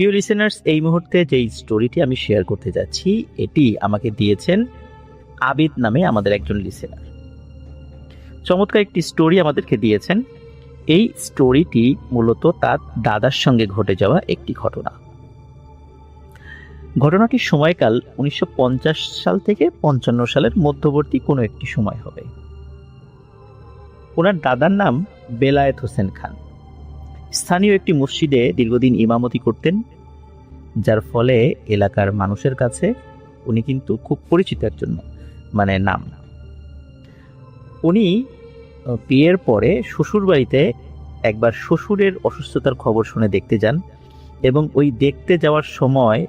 প্রিয় লিসেনার্স, এই মুহূর্তে যেই স্টোরিটি আমি শেয়ার করতে যাচ্ছি এটি আমাকে দিয়েছেন আবিদ নামে আমাদের একজন লিসেনার। চমৎকার একটি স্টোরি আমাদেরকে দিয়েছেন। এই স্টোরিটি মূলত তার দাদার সঙ্গে ঘটে যাওয়া একটি ঘটনা। ঘটনাটির সময়কাল 1950 সাল থেকে 55 সালের মধ্যবর্তী কোনো একটি সময় হবে। ওনার দাদার নাম বেলায়েত হোসেন খান। স্থানীয় একটি মসজিদে দীর্ঘদিন ইমামতি করতেন, যার ফলে এলাকার মানুষের কাছে উনি কিন্তু খুব পরিচিত একজন নাম। উনি বিয়ের পরে শ্বশুর বাড়িতে একবার শ্বশুরের অসুস্থতার খবর শুনে দেখতে যান এবং ওই দেখতে যাওয়ার সময়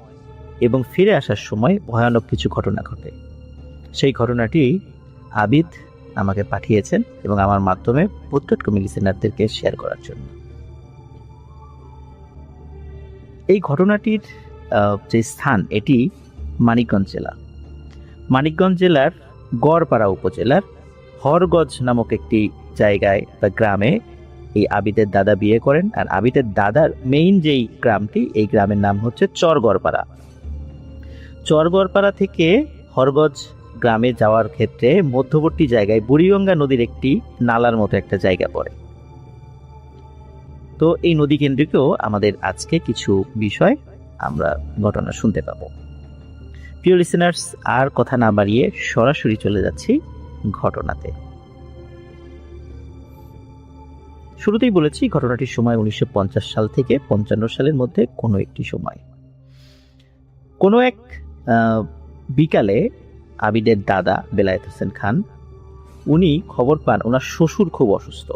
এবং ফিরে আসার সময় ভয়ানক কিছু ঘটনা ঘটে। সেই ঘটনাটি আবিদ আমাকে পাঠিয়েছেন এবং আমার মাধ্যমে প্রত্যেক লিসেনারদেরকে শেয়ার করার জন্য। এই ঘটনাটির যে স্থান এটি মানিকগঞ্জ জেলা। মানিকগঞ্জ জেলার গড়পাড়া উপজেলার হরগজ নামক একটি জায়গায় বা গ্রামে এই আবিদের দাদা বিয়ে করেন। আর আবিদের দাদার মেইন যেই গ্রামটি, এই গ্রামের নাম হচ্ছে চরগড়পাড়া। চরগড়পাড়া থেকে হরগজ গ্রামে যাওয়ার ক্ষেত্রে মধ্যবর্তী জায়গায় বুড়িগঙ্গা নদীর একটি নালার মতো একটা জায়গা পড়ে। তো এই নদী কেন্দ্রিকও আমাদের আজকে কিছু বিষয় আমরা ঘটনা শুনতে পাবো। প্রিয় লিসেনার্স, আর কথা না বাড়িয়ে সরাসরি চলে যাচ্ছি ঘটনাতে। শুরুতেই বলেছি ঘটনাটির সময় 1950 সাল থেকে 55 সালের মধ্যে কোনো একটি সময়। কোনো এক বিকালে আবিদের দাদা বেলায়েত হোসেন খান উনি খবর পান ওনার শ্বশুর খুব অসুস্থ।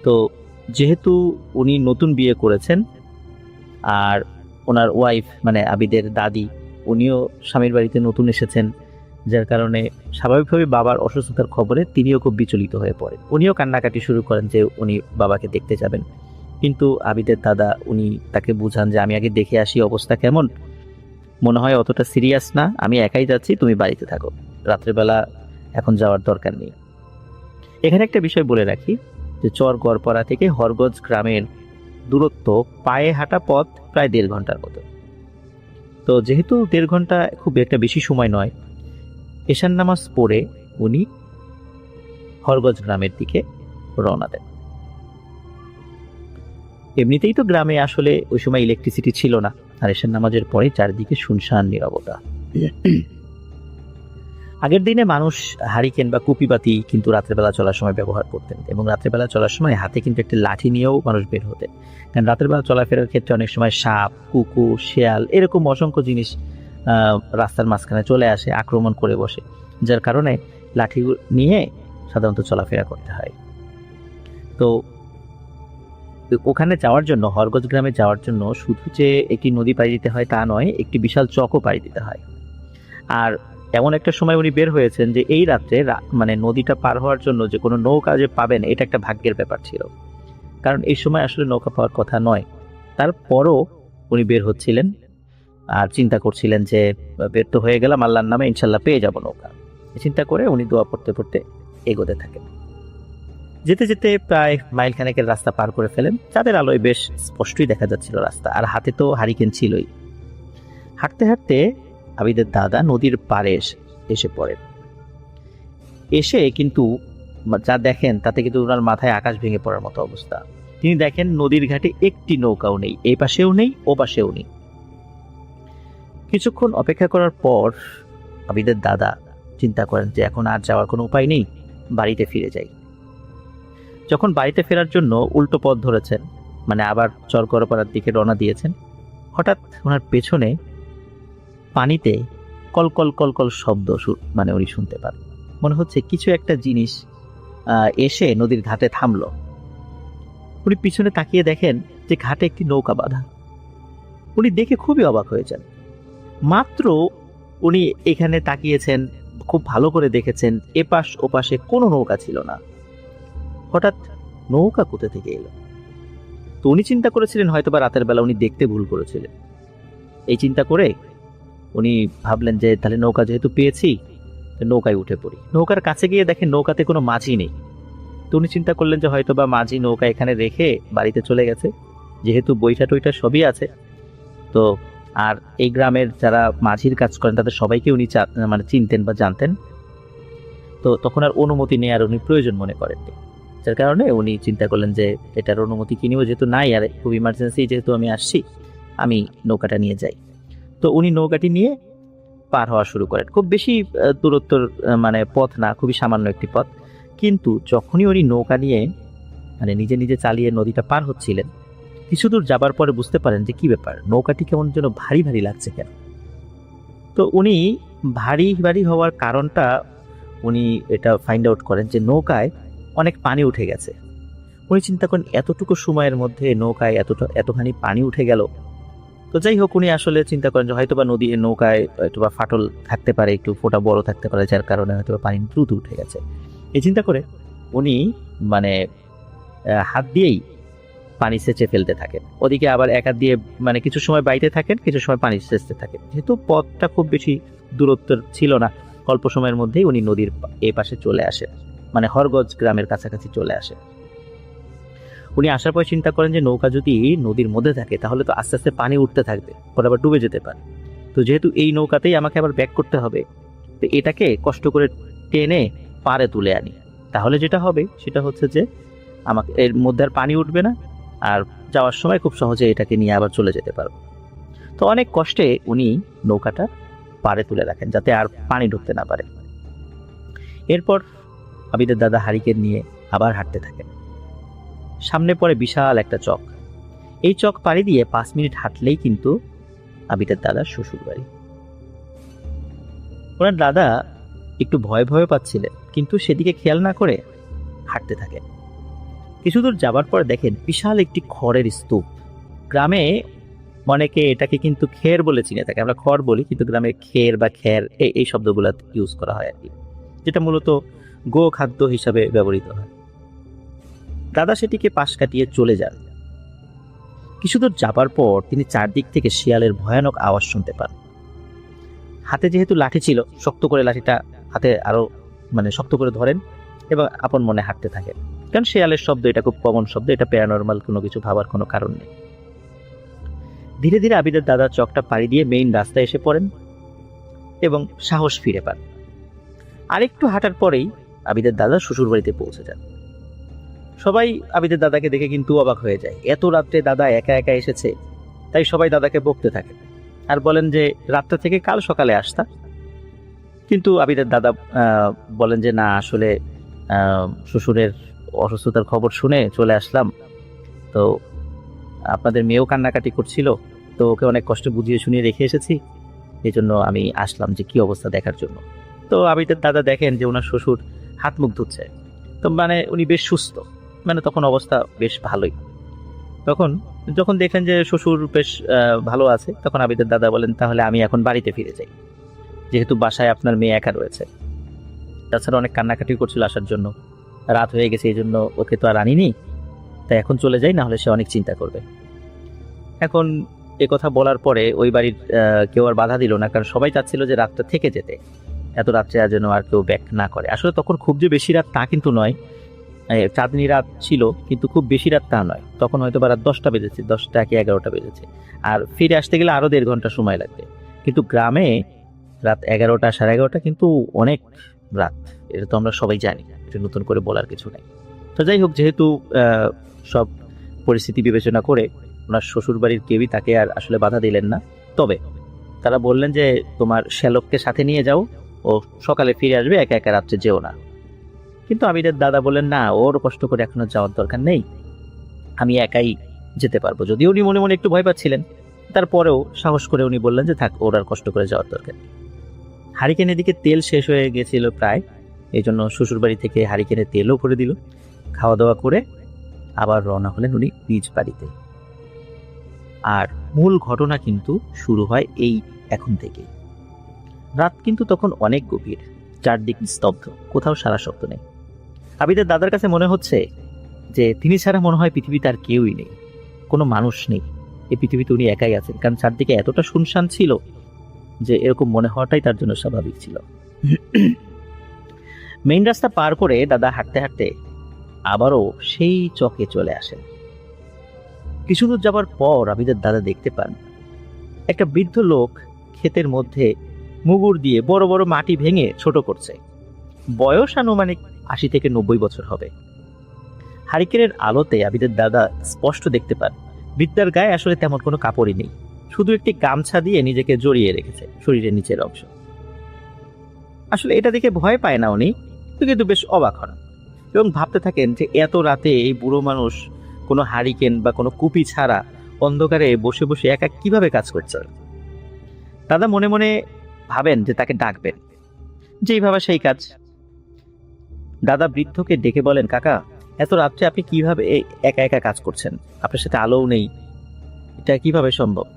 তো যেহেতু উনি নতুন বিয়ে করেছেন আর ওনার ওয়াইফ আবিদের দাদি উনিও স্বামীর বাড়িতে নতুন এসেছেন, যার কারণে স্বাভাবিকভাবে বাবার অসুস্থতার খবরে তিনিও খুব বিচলিত হয়ে পড়েন। উনিও কান্নাকাটি শুরু করেন যে উনি বাবাকে দেখতে যাবেন, কিন্তু আবিদের দাদা উনি তাকে বুঝান যে আমি আগে দেখে আসি অবস্থা কেমন, মনে হয় অতটা সিরিয়াস না, আমি একাই যাচ্ছি, তুমি বাড়িতে থাকো, রাত্রেবেলা এখন যাওয়ার দরকার নেই। এখানে একটা বিষয় বলে রাখি যে চরগড়পাড়া থেকে হরগজ গ্রামের দূরত্ব পায়ে হাঁটা পথ প্রায় 1.5 ঘন্টার মতো। তো যেহেতু 1.5 ঘন্টা খুব একটা বেশি সময় নয়, এশার নামাজ পড়ে উনি হরগজ গ্রামের দিকে রওনা দেন। এমনিতেই তো গ্রামে আসলে ওই সময় ইলেকট্রিসিটি ছিল না, আর এশার নামাজের পরে চারিদিকে শুনশান নীরবতা। আগের দিনে মানুষ হারিকেন বা কুপিবাতি কিন্তু রাত্রেবেলা চলার সময় ব্যবহার করতেন, এবং রাত্রেবেলা চলার সময় হাতে কিন্তু একটা লাঠি নিয়েও মানুষ বের হতেন, কারণ রাত্রেবেলা চলাফেরার ক্ষেত্রে অনেক সময় সাপ, কুকুর, শেয়াল এরকম অসংখ্য জিনিস রাস্তার মাঝখানে চলে আসে, আক্রমণ করে বসে, যার কারণে লাঠি নিয়ে সাধারণত চলাফেরা করতে হয়। তো ওখানে যাওয়ার জন্য, হরগজ গ্রামে যাওয়ার জন্য শুধু যে একটি নদী পাড়ি দিতে হয় তা নয়, একটি বিশাল চকও পাড়ি দিতে হয়। আর এমন একটা সময় উনি বের হয়েছেন যে এই রাত্রে নদীটা পার হওয়ার জন্য যে কোনো নৌকা যে পাবেন এটা একটা ভাগ্যের ব্যাপার ছিল, কারণ এই সময় আসলে নৌকা পাওয়ার কথা নয়। তারপরও উনি বের হচ্ছিলেন আর চিন্তা করছিলেন যে বের তো হয়ে গেলাম, আল্লাহর নামে ইনশাল্লাহ পেয়ে যাব নৌকা। চিন্তা করে উনি দোয়া পড়তে পড়তে এগোতে থাকেন। যেতে যেতে প্রায় মাইল খানেকের রাস্তা পার করে ফেলেন। চাঁদের আলোয় বেশ স্পষ্টই দেখা যাচ্ছিল রাস্তা, আর হাতে তো হারিকেন ছিলই। হাঁটতে হাঁটতে আবিদের দাদা নদীর পাড়ে এসে পড়েন। এসে কিন্তু যা দেখেন তাতে কিন্তু ওনার মাথায় আকাশ ভেঙে পড়ার মতো অবস্থা। তিনি দেখেন নদীর ঘাটে একটি নৌকাও নেই, এই পাশেও নেই ও পাশেও নেই। কিছুক্ষণ অপেক্ষা করার পর আবিদের দাদা চিন্তা করেন যে এখন আর যাওয়ার কোনো উপায় নেই, বাড়িতে ফিরে যাই। যখন বাড়িতে ফেরার জন্য উল্টো পথ ধরেছেন, আবার চরগড়পাড়ার দিকে রওনা দিয়েছেন, হঠাৎ ওনার পেছনে পানিতে কলকল কলকল শব্দ উনি শুনতে পান। মনে হচ্ছে কিছু একটা জিনিস এসে নদীর ঘাটে থামলো। উনি পিছনে তাকিয়ে দেখেন যে ঘাটে একটি নৌকা বাঁধা। উনি দেখে খুবই অবাক হয়ে যান। মাত্র উনি এখানে তাকিয়েছেন, খুব ভালো করে দেখেছেন এপাশ ওপাশে কোনো নৌকা ছিল না। হঠাৎ নৌকা কোথা থেকে এলো? তো উনি চিন্তা করেছিলেন হয়তোবা রাতের বেলা উনি দেখতে ভুল করেছিলেন। এই চিন্তা করে উনি ভাবলেন যে তাহলে নৌকা যেহেতু পেয়েছি নৌকায় উঠে পড়ি। নৌকার কাছে গিয়ে দেখেন নৌকাতে কোনো মাঝি নেই। তো উনি চিন্তা করলেন যে হয়তোবা মাঝি নৌকা এখানে রেখে বাড়িতে চলে গেছে, যেহেতু বইটা টইটা সবই আছে, তো আর এই গ্রামের যারা মাঝির কাজ করেন তাদের সবাইকে উনি মানে চিনতেন বা জানতেন। তো তখন আর অনুমতি নেওয়ার উনি প্রয়োজন মনে করেননি, যার কারণে উনি চিন্তা করলেন যে এটার অনুমতি কি নিব, যেহেতু নাই, আর খুব ইমার্জেন্সি যেহেতু আমি আসছি, আমি নৌকাটা নিয়ে যাই। তো উনি নৌকাটি নিয়ে পার হওয়া শুরু করেন। খুব বেশি দূরত্বর মানে পথ না, খুবই সামান্য একটি পথ। কিন্তু যখনই উনি নৌকা নিয়ে মানে নিজে নিজে চালিয়ে নদীটা পার হচ্ছিলেন, কিছু দূর যাবার পরে বুঝতে পারেন যে কি ব্যাপার, নৌকাটি কেমন যেন ভারী ভারী লাগছে কেন। তো উনি ভারী ভারী হওয়ার কারণটা উনি এটা ফাইন্ড আউট করেন যে নৌকায় অনেক পানি উঠে গেছে। উনি চিন্তা করেন এতটুকু সময়ের মধ্যে নৌকায় এতখানি পানি উঠে গেল। তো যাই হোক, উনি আসলে চিন্তা করেন যে হয়তোবা নৌকায় হয়তোবা ফাটল থাকতে পারে, একটু ফোঁটা বড় থাকতে পারে, যার কারণে হয়তোবা পানি দ্রুত উঠে গেছে। এই চিন্তা করে উনি মানে হাত দিয়েই পানি সেচে ফেলতে থাকেন। ওদিকে আবার এক হাত দিয়ে মানে কিছু সময় বাইতে থাকেন, কিছু সময় পানি সেচতে থাকেন। যেহেতু পথটা খুব বেশি দূরত্বের ছিল না, অল্প সময়ের মধ্যেই উনি নদীর এই পাশে চলে আসেন, মানে হরগজ গ্রামের কাছাকাছি চলে আসেন। উনি আসার পর চিন্তা করেন যে নৌকা যদি নদীর মধ্যে থাকে তাহলে তো আস্তে আস্তে পানি উঠতে থাকবে, পরে আবার ডুবে যেতে পারে। তো যেহেতু এই নৌকাতেই আমাকে আবার ব্যাক করতে হবে, তো এটাকে কষ্ট করে টেনে পাড়ে তুলে আনি, তাহলে যেটা হবে সেটা হচ্ছে যে আমাকে এর মধ্যে আর পানি উঠবে না, আর যাওয়ার সময় খুব সহজে এটাকে নিয়ে আবার চলে যেতে পারবো। তো অনেক কষ্টে উনি নৌকাটা পাড়ে তুলে রাখেন যাতে আর পানি ঢুকতে না পারে। এরপর আবিদের দাদা হারিকেন নিয়ে আবার হাঁটতে থাকেন। সামনে পড়ে বিশাল একটা চক। এই চক পাড়ি দিয়ে 5 মিনিট হাঁটলেই কিন্তু আবিদের দাদার শ্বশুর বাড়ি। ওনার দাদা একটু ভয় ভয় পাচ্ছিলেন, কিন্তু সেদিকে খেয়াল না করে হাঁটতে থাকেন। কিছু দূর যাবার পর দেখেন বিশাল একটি খড়ের স্তূপ। গ্রামে অনেকে এটাকে কিন্তু খের বলে চিনে থাকে, আমরা খড় বলি, কিন্তু গ্রামে খের বা খ্যার এই শব্দগুলো ইউজ করা হয় আর কি, যেটা মূলত গো খাদ্য হিসাবে ব্যবহৃত হয়। দাদা সেটিকে পাশ কাটিয়ে চলে যান। কিছু দূর যাবার পর তিনি চারদিক থেকে শিয়ালের ভয়ানক আওয়াজ শুনতে পান। হাতে যেহেতু লাঠি ছিল, শক্ত করে লাঠিটা হাতে আরো মানে শক্ত করে ধরেন এবং আপন মনে হাঁটতে থাকেন, কারণ শিয়ালের শব্দ এটা খুব কমন শব্দ, এটা প্যারানর্মাল কোনো কিছু ভাবার কোনো কারণ নেই। ধীরে ধীরে আবিদের দাদা চকটা পাড়ি দিয়ে মেইন রাস্তায় এসে পড়েন এবং সাহস ফিরে পান। আরেকটু হাঁটার পরেই আবিদের দাদা শ্বশুর বাড়িতে পৌঁছে যান। সবাই আবিদের দাদাকে দেখে কিন্তু অবাক হয়ে যায়, এত রাত্রে দাদা একা একা এসেছে। তাই সবাই দাদাকে বকতে থাকে আর বলেন যে রাত্রে থেকে কাল সকালে আসতা। কিন্তু আবিদের দাদা বলেন যে না, আসলে শ্বশুরের অসুস্থতার খবর শুনে চলে আসলাম, তো আপনাদের মেয়েও কান্নাকাটি করছিল, তো ওকে অনেক কষ্ট বুঝিয়ে শুনিয়ে রেখে এসেছি, এই জন্য আমি আসলাম যে কি অবস্থা দেখার জন্য। তো আবিদের দাদা দেখেন যে ওনার শ্বশুর হাত মুখ ধুচ্ছে, তো মানে উনি বেশ সুস্থ, মানে তখন অবস্থা বেশ ভালোই। তখন যখন দেখলেন যে শ্বশুর বেশ ভালো আছে, তখন আবিদের দাদা বলেন তাহলে আমি এখন বাড়িতে ফিরে যাই, যেহেতু বাসায় আপনার মেয়ে একা রয়েছে, তাছাড়া অনেক কান্নাকাটি করছিল আসার জন্য, রাত হয়ে গেছে, এই জন্য ওকে তো আর আনিনি, তাই এখন চলে যাই, না হলে সে অনেক চিন্তা করবে। এখন এ কথা বলার পরে ওই বাড়ির কেউ আর বাধা দিল না, কারণ সবাই চাচ্ছিল যে রাতটা থেকে যেতে, এত রাত্রে আর যেন আর কেউ ব্যাক না করে। আসলে তখন খুব যে বেশি রাত তা কিন্তু নয়, চাঁদনি রাত ছিল, কিন্তু খুব বেশি রাত তা নয়, তখন হয়তো বা রাত 10টা বেজেছে, 10টা কি 11টা বেজেছে, আর ফিরে আসতে গেলে আরো 1.5 ঘন্টা সময় লাগবে। কিন্তু গ্রামে রাত 11টা 11:30 কিন্তু অনেক রাত, এটা তো আমরা সবাই জানি, এটা নতুন করে বলার কিছু নেই। তো যাই হোক, যেহেতু সব পরিস্থিতি বিবেচনা করে ওনার শ্বশুর বাড়ির কেউই তাকে আর আসলে বাধা দিলেন না, তবে তারা বললেন যে তোমার শ্যালককে সাথে নিয়ে যাও, ও সকালে ফিরে আসবে, একা একা রাত্রে যেও না। কিন্তু আবিদের দাদা বললেন না, ওর কষ্ট করে এখনো যাওয়ার দরকার নেই, আমি একাই যেতে পারবো। যদিও উনি মনে মনে একটু ভয় পাচ্ছিলেন, তারপরেও সাহস করে উনি বললেন যে থাক, ওর আর কষ্ট করে যাওয়ার দরকার। হারিকেনের দিকে তেল শেষ হয়ে গেছিল প্রায়, এই জন্য শ্বশুরবাড়ি থেকে হারিকেনে তেলও করে দিল। খাওয়া দাওয়া করে আবার রওনা হলেন উনি নিজ বাড়িতে। আর মূল ঘটনা কিন্তু শুরু হয় এই এখন থেকেই। রাত কিন্তু তখন অনেক গভীর, চারদিক স্তব্ধ, কোথাও সারা শব্দ নেই। আবিদের দাদার কাছে মনে হচ্ছে যে তিনি ছাড়া মনে হয় পৃথিবীতে আর কেউই নেই, কোনো মানুষ নেই, এই পৃথিবীতে উনি একাই আছেন, কারণ চারদিকে এতটা শুনশান ছিল যে এরকম মনে হওয়াটাই তার জন্য স্বাভাবিক ছিল। মেইন রাস্তা পার করে দাদা হাঁটতে হাঁটতে আবারও সেই চকে চলে আসেন। কিছু দূর যাবার পর আবিদের দাদা দেখতে পান একটা বৃদ্ধ লোক ক্ষেতের মধ্যে মুগুর দিয়ে বড় বড় মাটি ভেঙে ছোট করছে। বয়স আনুমানিক ৮০ থেকে ৯০ বছর হবে। হারিকেনের আলোতে আবিদের দাদা স্পষ্ট দেখতে পান বৃদ্ধার গায়ে আসলে তেমন কোনো কাপড়ই নেই, শুধু একটি গামছা দিয়ে নিজেকে জড়িয়ে রেখেছে শরীরের নিচের অংশ। আসলে এটা দেখে ভয় পায় না উনি, কিন্তু বেশ অবাক হন এবং ভাবতে থাকেন যে এত রাতে এই বুড়ো মানুষ কোনো হারিকেন বা কোনো কুপি ছাড়া অন্ধকারে বসে বসে একা কিভাবে কাজ করছে। দাদা মনে মনে ভাবেন যে তাকে ডাকবেন, যেই ভাবা সেই কাজ। দাদা বৃদ্ধকে ডেকে বলেন, কাকা, এত রাত্রে আপনি কিভাবে একা একা কাজ করছেন? আপনার সাথে আলোও নেই, এটা কিভাবে সম্ভব?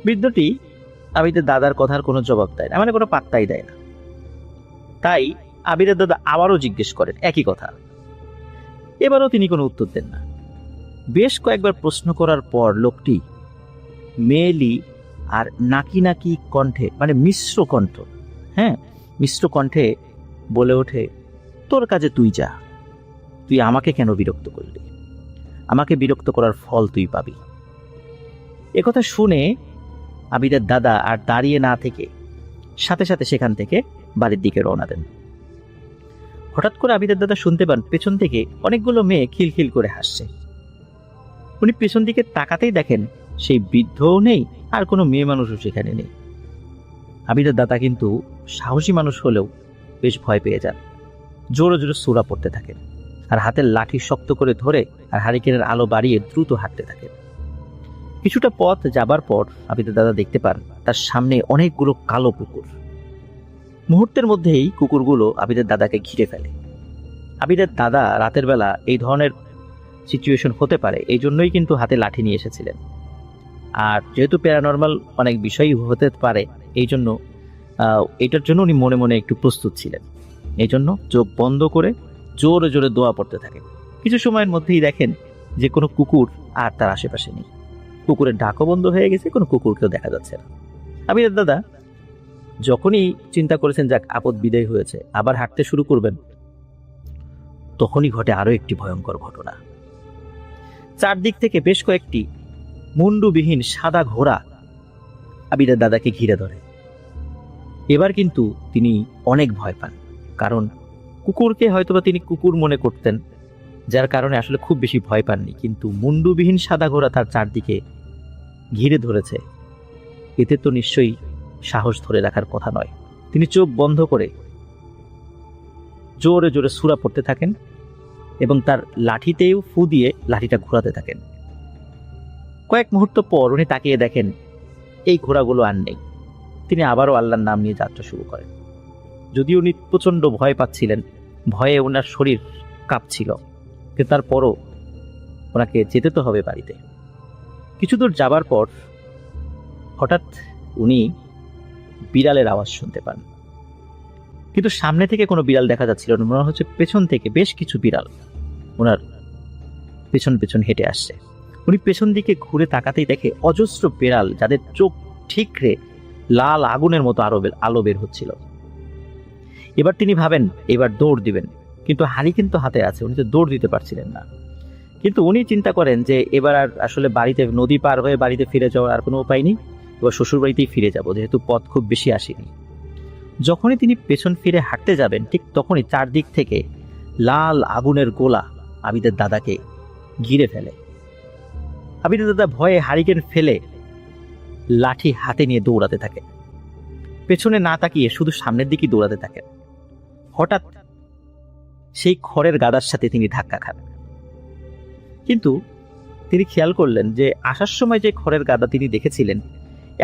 বৃদ্ধটি আবিদের দাদার কথার কোনো জবাব দেয় না, মানে কোনো পাত্তাই দেয় না। তাই আবিদের দাদা আবারও জিজ্ঞেস করেন একই কথা। এবারও তিনি কোনো উত্তর দেন না। বেশ কয়েকবার প্রশ্ন করার পর লোকটি মেয়েলি আর নাকি নাকি কণ্ঠে, মানে মিশ্র কণ্ঠ, মিশ্র কণ্ঠে বলে ওঠে, তোর কাজে তুই যা, তুই আমাকে কেন বিরক্ত করলি? আমাকে বিরক্ত করার ফল তুই পাবি। একথা শুনে আবিদের দাদা আর দাঁড়িয়ে না থেকে সাথে সাথে সেখান থেকে বাড়ির দিকে রওনা দেন। হঠাৎ করে আবিদের দাদা শুনতে পান পেছন থেকে অনেকগুলো মেয়ে খিলখিল করে হাসছে। উনি পেছন দিকে তাকাতেই দেখেন সেই বৃদ্ধও নেই আর কোনো মেয়ে মানুষও সেখানে নেই। আবিদের দাদা কিন্তু সাহসী মানুষ হলেও বেশ ভয় পেয়ে যান, জোরে জোরে সূরা পড়তে থাকেন আর হাতের লাঠি শক্ত করে ধরে আর হারিকেনের আলো বাড়িয়ে দ্রুত হাঁটতে থাকেন। কিছুটা পথ যাবার পর আবিদের দাদা দেখতে পান তার সামনে অনেকগুলো কালো কুকুর। মুহূর্তের মধ্যেই কুকুরগুলো আবিদের দাদাকে ঘিরে ফেলে। আবিদের দাদা রাতের বেলা এই ধরনের সিচুয়েশন হতে পারে এই জন্যই কিন্তু হাতে লাঠি নিয়ে এসেছিলেন। আর যেহেতু প্যারানর্মাল অনেক বিষয়ই হতে পারে এই জন্য এটার জন্য উনি মনে মনে একটু প্রস্তুত ছিলেন। এই জন্য চোখ বন্ধ করে জোরে জোরে দোয়া পড়তে থাকেন। কিছু সময়ের মধ্যেই দেখেন যে কোনো কুকুর আর তার আশেপাশে নেই। কুকুরের ডাকও বন্ধ হয়ে গেছে, কোনো কুকুরকেও দেখা যাচ্ছে না। আবিদের দাদা যখনই চিন্তা করেছেন যাক আপদ বিদায় হয়েছে, আবার হাঁটতে শুরু করবেন, তখনই ঘটে আরো একটি ভয়ঙ্কর ঘটনা। চারদিক থেকে বেশ কয়েকটি মুন্ডুবিহীন সাদা ঘোড়া আবিদের দাদাকে ঘিরে ধরে। এবার কিন্তু তিনি অনেক ভয় পান, কারণ কুকুরকে হয়তোবা তিনি কুকুর মনে করতেন, যার কারণে আসলে খুব বেশি ভয় পাননি। কিন্তু মুন্ডুবিহীন সাদা ঘোড়া তার চারদিকে ঘিরে ধরেছে, এতে তো নিশ্চয়ই সাহস ধরে রাখার কথা নয়। তিনি চোখ বন্ধ করে জোরে জোরে সূরা পড়তে থাকেন এবং তার লাঠিতেও ফু দিয়ে লাঠিটা ঘোরাতে থাকেন। কয়েক মুহূর্ত পর উনি তাকিয়ে দেখেন এই ঘোড়াগুলো আর নেই। তিনি আবারও আল্লাহর নাম নিয়ে যাত্রা শুরু করেন। যদিও উনি প্রচন্ড ভয় পাচ্ছিলেন, ভয়ে ওনার শরীর কাঁপছিল, কিন্তু তারপরও ওনাকে যেতে তো হবে বাড়িতে। কিছু দূর যাবার পর হঠাৎ উনি বিড়ালের আওয়াজ শুনতে পান, কিন্তু সামনে থেকে কোনো বিড়াল দেখা যাচ্ছিল না। মনে হচ্ছে পেছন থেকে বেশ কিছু বিড়াল ওনার পেছন পেছন হেঁটে আসছে। উনি পেছন দিকে ঘুরে তাকাতেই দেখে অজস্র বিড়াল, যাদের চোখ ঠিকরে লাল আগুনের মতো আলো বের হচ্ছিল। এবার তিনি ভাবেন এবার দৌড় দিবেন, কিন্তু হারিকেন তো হাতে আছে, উনি তো দৌড় দিতে পারছিলেন না। কিন্তু উনি চিন্তা করেন যে এবার আর আসলে বাড়িতে, নদী পার হয়ে বাড়িতে ফিরে যাওয়ার আর কোনো উপায় নেই, এবার শ্বশুর বাড়িতেই ফিরে যাব, যেহেতু পথ খুব বেশি আসেনি। যখনই তিনি পেছন ফিরে হাঁটতে যাবেন ঠিক তখনই চারদিক থেকে লাল আগুনের গোলা আবিদের দাদাকে ঘিরে ফেলে। আবিদের দাদা ভয়ে হারিকেন ফেলে লাঠি হাতে নিয়ে দৌড়াতে থাকে, পেছনে না তাকিয়ে শুধু সামনের দিকে দৌড়াতে থাকেন। হঠাৎ সেই খড়ের গাদার সাথে তিনি ধাক্কা খান, কিন্তু তিনি খেয়াল করলেন যে আসার সময় যে খড়ের গাদা তিনি দেখেছিলেন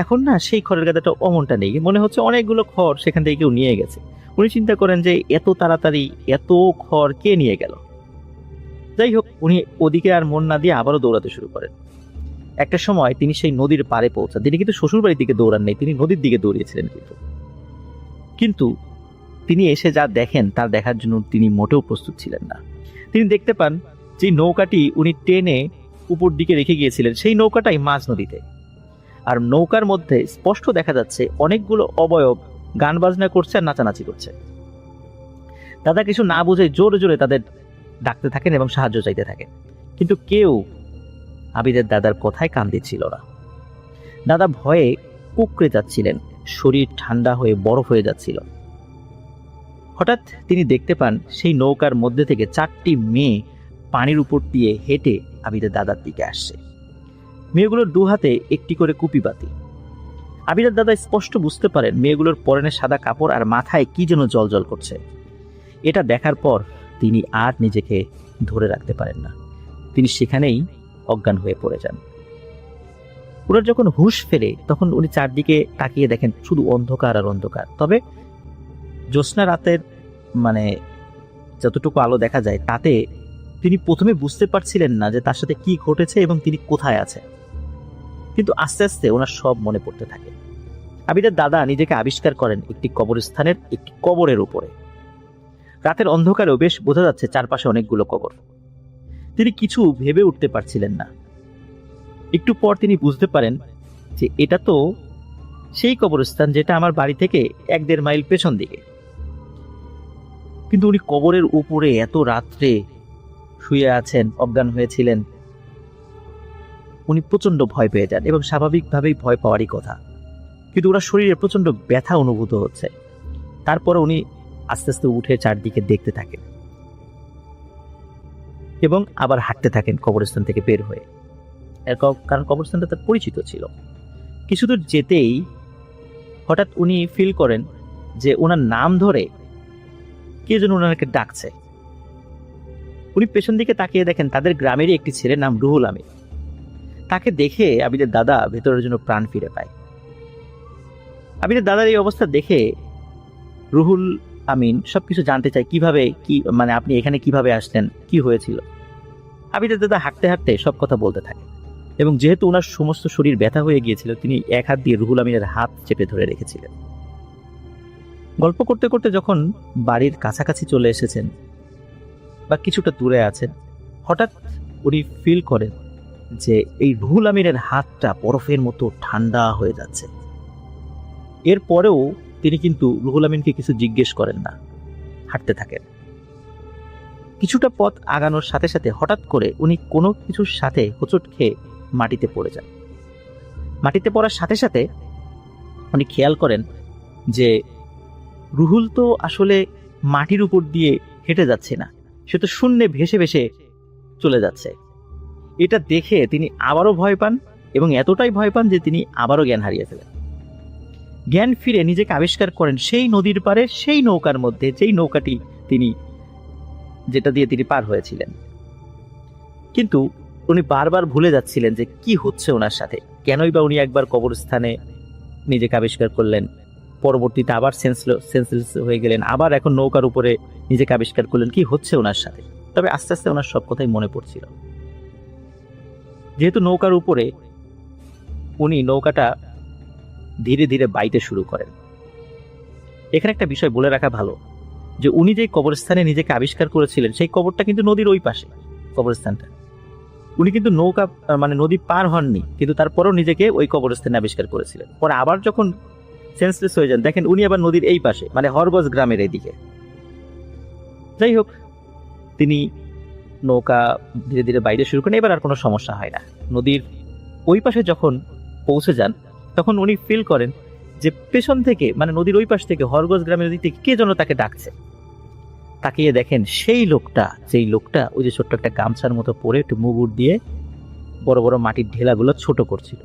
এখন না সেই খড়ের গাদাটা অমনটা নেই। মনে হচ্ছে অনেকগুলো খড় সেখান থেকে কেউ নিয়ে গেছে। উনি চিন্তা করেন যে এত তাড়াতাড়ি এত খড় কে নিয়ে গেল। যাই হোক, উনি ওদিকে আর মন না দিয়ে আবারও দৌড়াতে শুরু করেন। একটা সময় তিনি সেই নদীর পাড়ে পৌঁছান। তিনি কিন্তু শ্বশুর বাড়ির দিকে দৌড়ান নেই, তিনি নদীর দিকে দৌড়িয়েছিলেন। কিন্তু তিনি এসে যা দেখেন তার দেখার জন্য তিনি মোটেও প্রস্তুত ছিলেন না। তিনি দেখতে পান যে নৌকাটি উনি টেনে উপর দিকে রেখে গিয়েছিলেন সেই নৌকাটাই মাঝ নদীতে, আর নৌকার মধ্যে স্পষ্ট দেখা যাচ্ছে অনেকগুলো অবয়ব গান বাজনা করছে আর নাচানাচি করছে। দাদা কিছু না বুঝে জোরে জোরে তাদের ডাকতে থাকেন এবং সাহায্য চাইতে থাকেন, কিন্তু কেউ আবিদের দাদার কথায় কান দিচ্ছিল না। দাদা ভয়ে কুঁকড়ে যাচ্ছিলেন, শরীর ঠান্ডা হয়ে বরফ হয়ে যাচ্ছিল। হঠাৎ তিনি দেখতে পান সেই নৌকার মধ্যে থেকে 4টি মেয়ে পানির উপর দিয়ে হেঁটে আবিদের দাদার দিকে আসছে। মেয়েগুলোর দু হাতে একটি করে কুপিবাতি। আবিদের দাদা স্পষ্ট বুঝতে পারেন মেয়েগুলোর পরনে সাদা কাপড় আর মাথায় কি যেন জলজল করছে। এটা দেখার পর তিনি আর নিজেকে ধরে রাখতে পারেন না, তিনি সেখানেই অজ্ঞান হয়ে পড়ে যান। ওনার যখন হুঁশ ফেরে তখন উনি চারদিকে তাকিয়ে দেখেন শুধু অন্ধকার আর অন্ধকার। তবে জ্যোৎস্না রাতের যতটুকু আলো দেখা যায় তাতে তিনি প্রথমে বুঝতে পারছিলেন না যে তার সাথে কি ঘটেছে এবং তিনি কোথায় আছেন, কিন্তু আস্তে আস্তে ওনার সব মনে পড়তে থাকে। আবিদের দাদা নিজেকে আবিষ্কার করেন একটি কবরস্থানের একটি কবরের উপরে। রাতের অন্ধকারেও বেশ বোঝা যাচ্ছে চারপাশে অনেকগুলো কবর। তিনি কিছু ভেবে উঠতে পারছিলেন না। একটু পর তিনি বুঝতে পারেন যে এটা তো সেই কবরস্থান যেটা আমার বাড়ি থেকে 1-1.5 মাইল পেছন দিকে। কিন্তু উনি কবরের উপরে এত রাত্রে শুয়ে আছেন, অজ্ঞান হয়েছিলেন। উনি প্রচন্ড ভয় পেয়ে যান এবং স্বাভাবিকভাবেই ভয় পাওয়ারই কথা, কিন্তু ওনার শরীরে প্রচন্ড ব্যথা অনুভূত হচ্ছে। তারপরে উনি আস্তে আস্তে উঠে চারদিকে দেখতে থাকেন এবং আবার হাঁটতে থাকেন কবরস্থান থেকে বের হয়ে, কারণ কবরস্থানটা তার পরিচিত ছিল। কিছুদূর যেতেই হঠাৎ উনি ফিল করেন যে ওনার নাম ধরে কে যেন ওনাকে ডাকছে। উনি পেছন দিকে তাকিয়ে দেখেন তাদের গ্রামেরই একটি ছেলে, নাম রুহুল আমিন। তাকে দেখে আবিদের দাদা ভেতরের জন্য প্রাণ ফিরে পায়। আবিদের দাদার এই অবস্থা দেখে রুহুল আমিন সবকিছু জানতে চায়, কিভাবে আপনি এখানে কিভাবে আসলেন, কি হয়েছিল। আবিদের দাদা হাঁটতে হাঁটতে সব কথা বলতে থাকে এবং যেহেতু ওনার সমস্ত শরীর ব্যথা হয়ে গিয়েছিল তিনি এক হাত দিয়ে রুহুল আমিনের হাত চেপে ধরে রেখেছিলেন। গল্প করতে করতে যখন বাড়ির কাছাকাছি চলে এসেছেন বা কিছুটা দূরে আছেন, হঠাৎ উনি ফিল করেন যে এই রুহুল আমিনের হাতটা বরফের মতো ঠান্ডা হয়ে যাচ্ছে। এরপরেও তিনি কিন্তু রুহুল আমিনকে কিছু জিজ্ঞেস করেন না, হাঁটতে থাকেন। কিছুটা পথ আগানোর সাথে সাথে হঠাৎ করে উনি কোনো কিছুর সাথে হোঁচট খেয়ে মাটিতে পড়ে যান। মাটিতে পড়ার সাথে সাথে উনি খেয়াল করেন যে রুহুল তো আসলে মাটির উপর দিয়ে হেঁটে যাচ্ছে না, সে তো শূন্যে ভেসে ভেসে চলে যাচ্ছে। এটা দেখে তিনি আবারও ভয় পান এবং এতটাই ভয় পান যে তিনি আবারও জ্ঞান হারিয়ে ফেলেন। জ্ঞান ফিরে নিজেকে আবিষ্কার করেন সেই নদীর পারে, সেই নৌকার মধ্যে, যেই নৌকাটি যেটা দিয়ে তিনি পার হয়েছিলেন। কিন্তু উনি বারবার ভুলে যাচ্ছিলেন যে কি হচ্ছে ওনার সাথে, কেনই বা উনি একবার কবরস্থানে নিজেকে আবিষ্কার করলেন, পরবর্তীতে আবার সেন্সলেস হয়ে গেলেন, আবার এখন নৌকার উপরে নিজেকে আবিষ্কার করলেন, কি হচ্ছে ওনার সাথে। তবে আস্তে আস্তে ওনার সব কথাই মনে পড়ছিল। যেহেতু নৌকার উপরে, উনি নৌকাটা ধীরে ধীরে বাইতে শুরু করেন। এখানে একটা বিষয় বলে রাখা ভালো যে উনি যে কবরস্থানে নিজেকে আবিষ্কার করেছিলেন সেই কবরটা কিন্তু নদীর ওই পাশে কবরস্থানটা। উনি কিন্তু নদী পার হননি, কিন্তু তারপরেও নিজেকে ওই কবরস্থানে আবিষ্কার করেছিলেন। পরে আবার যখন সেন্সলেস হয়ে যান দেখেন উনি আবার নদীর এই পাশে, হরগজ গ্রামের এইদিকে। যাই হোক, তিনি নৌকা ধীরে ধীরে বাইরে শুরু করেন। এবার আর কোনো সমস্যা হয় না। নদীর ওই পাশে যখন পৌঁছে যান তখন উনি ফিল করেন যে পেছন থেকে, নদীর ওই পাশ থেকে, হরগজ গ্রামের দিক থেকে কে যেন তাকে ডাকছে। তাকিয়ে দেখেন সেই লোকটা, যেই লোকটা ওই যে ছোট্ট একটা গামছার মতো পরে একটু মুগুর দিয়ে বড় বড় মাটির ঢেলাগুলো ছোট করছিল।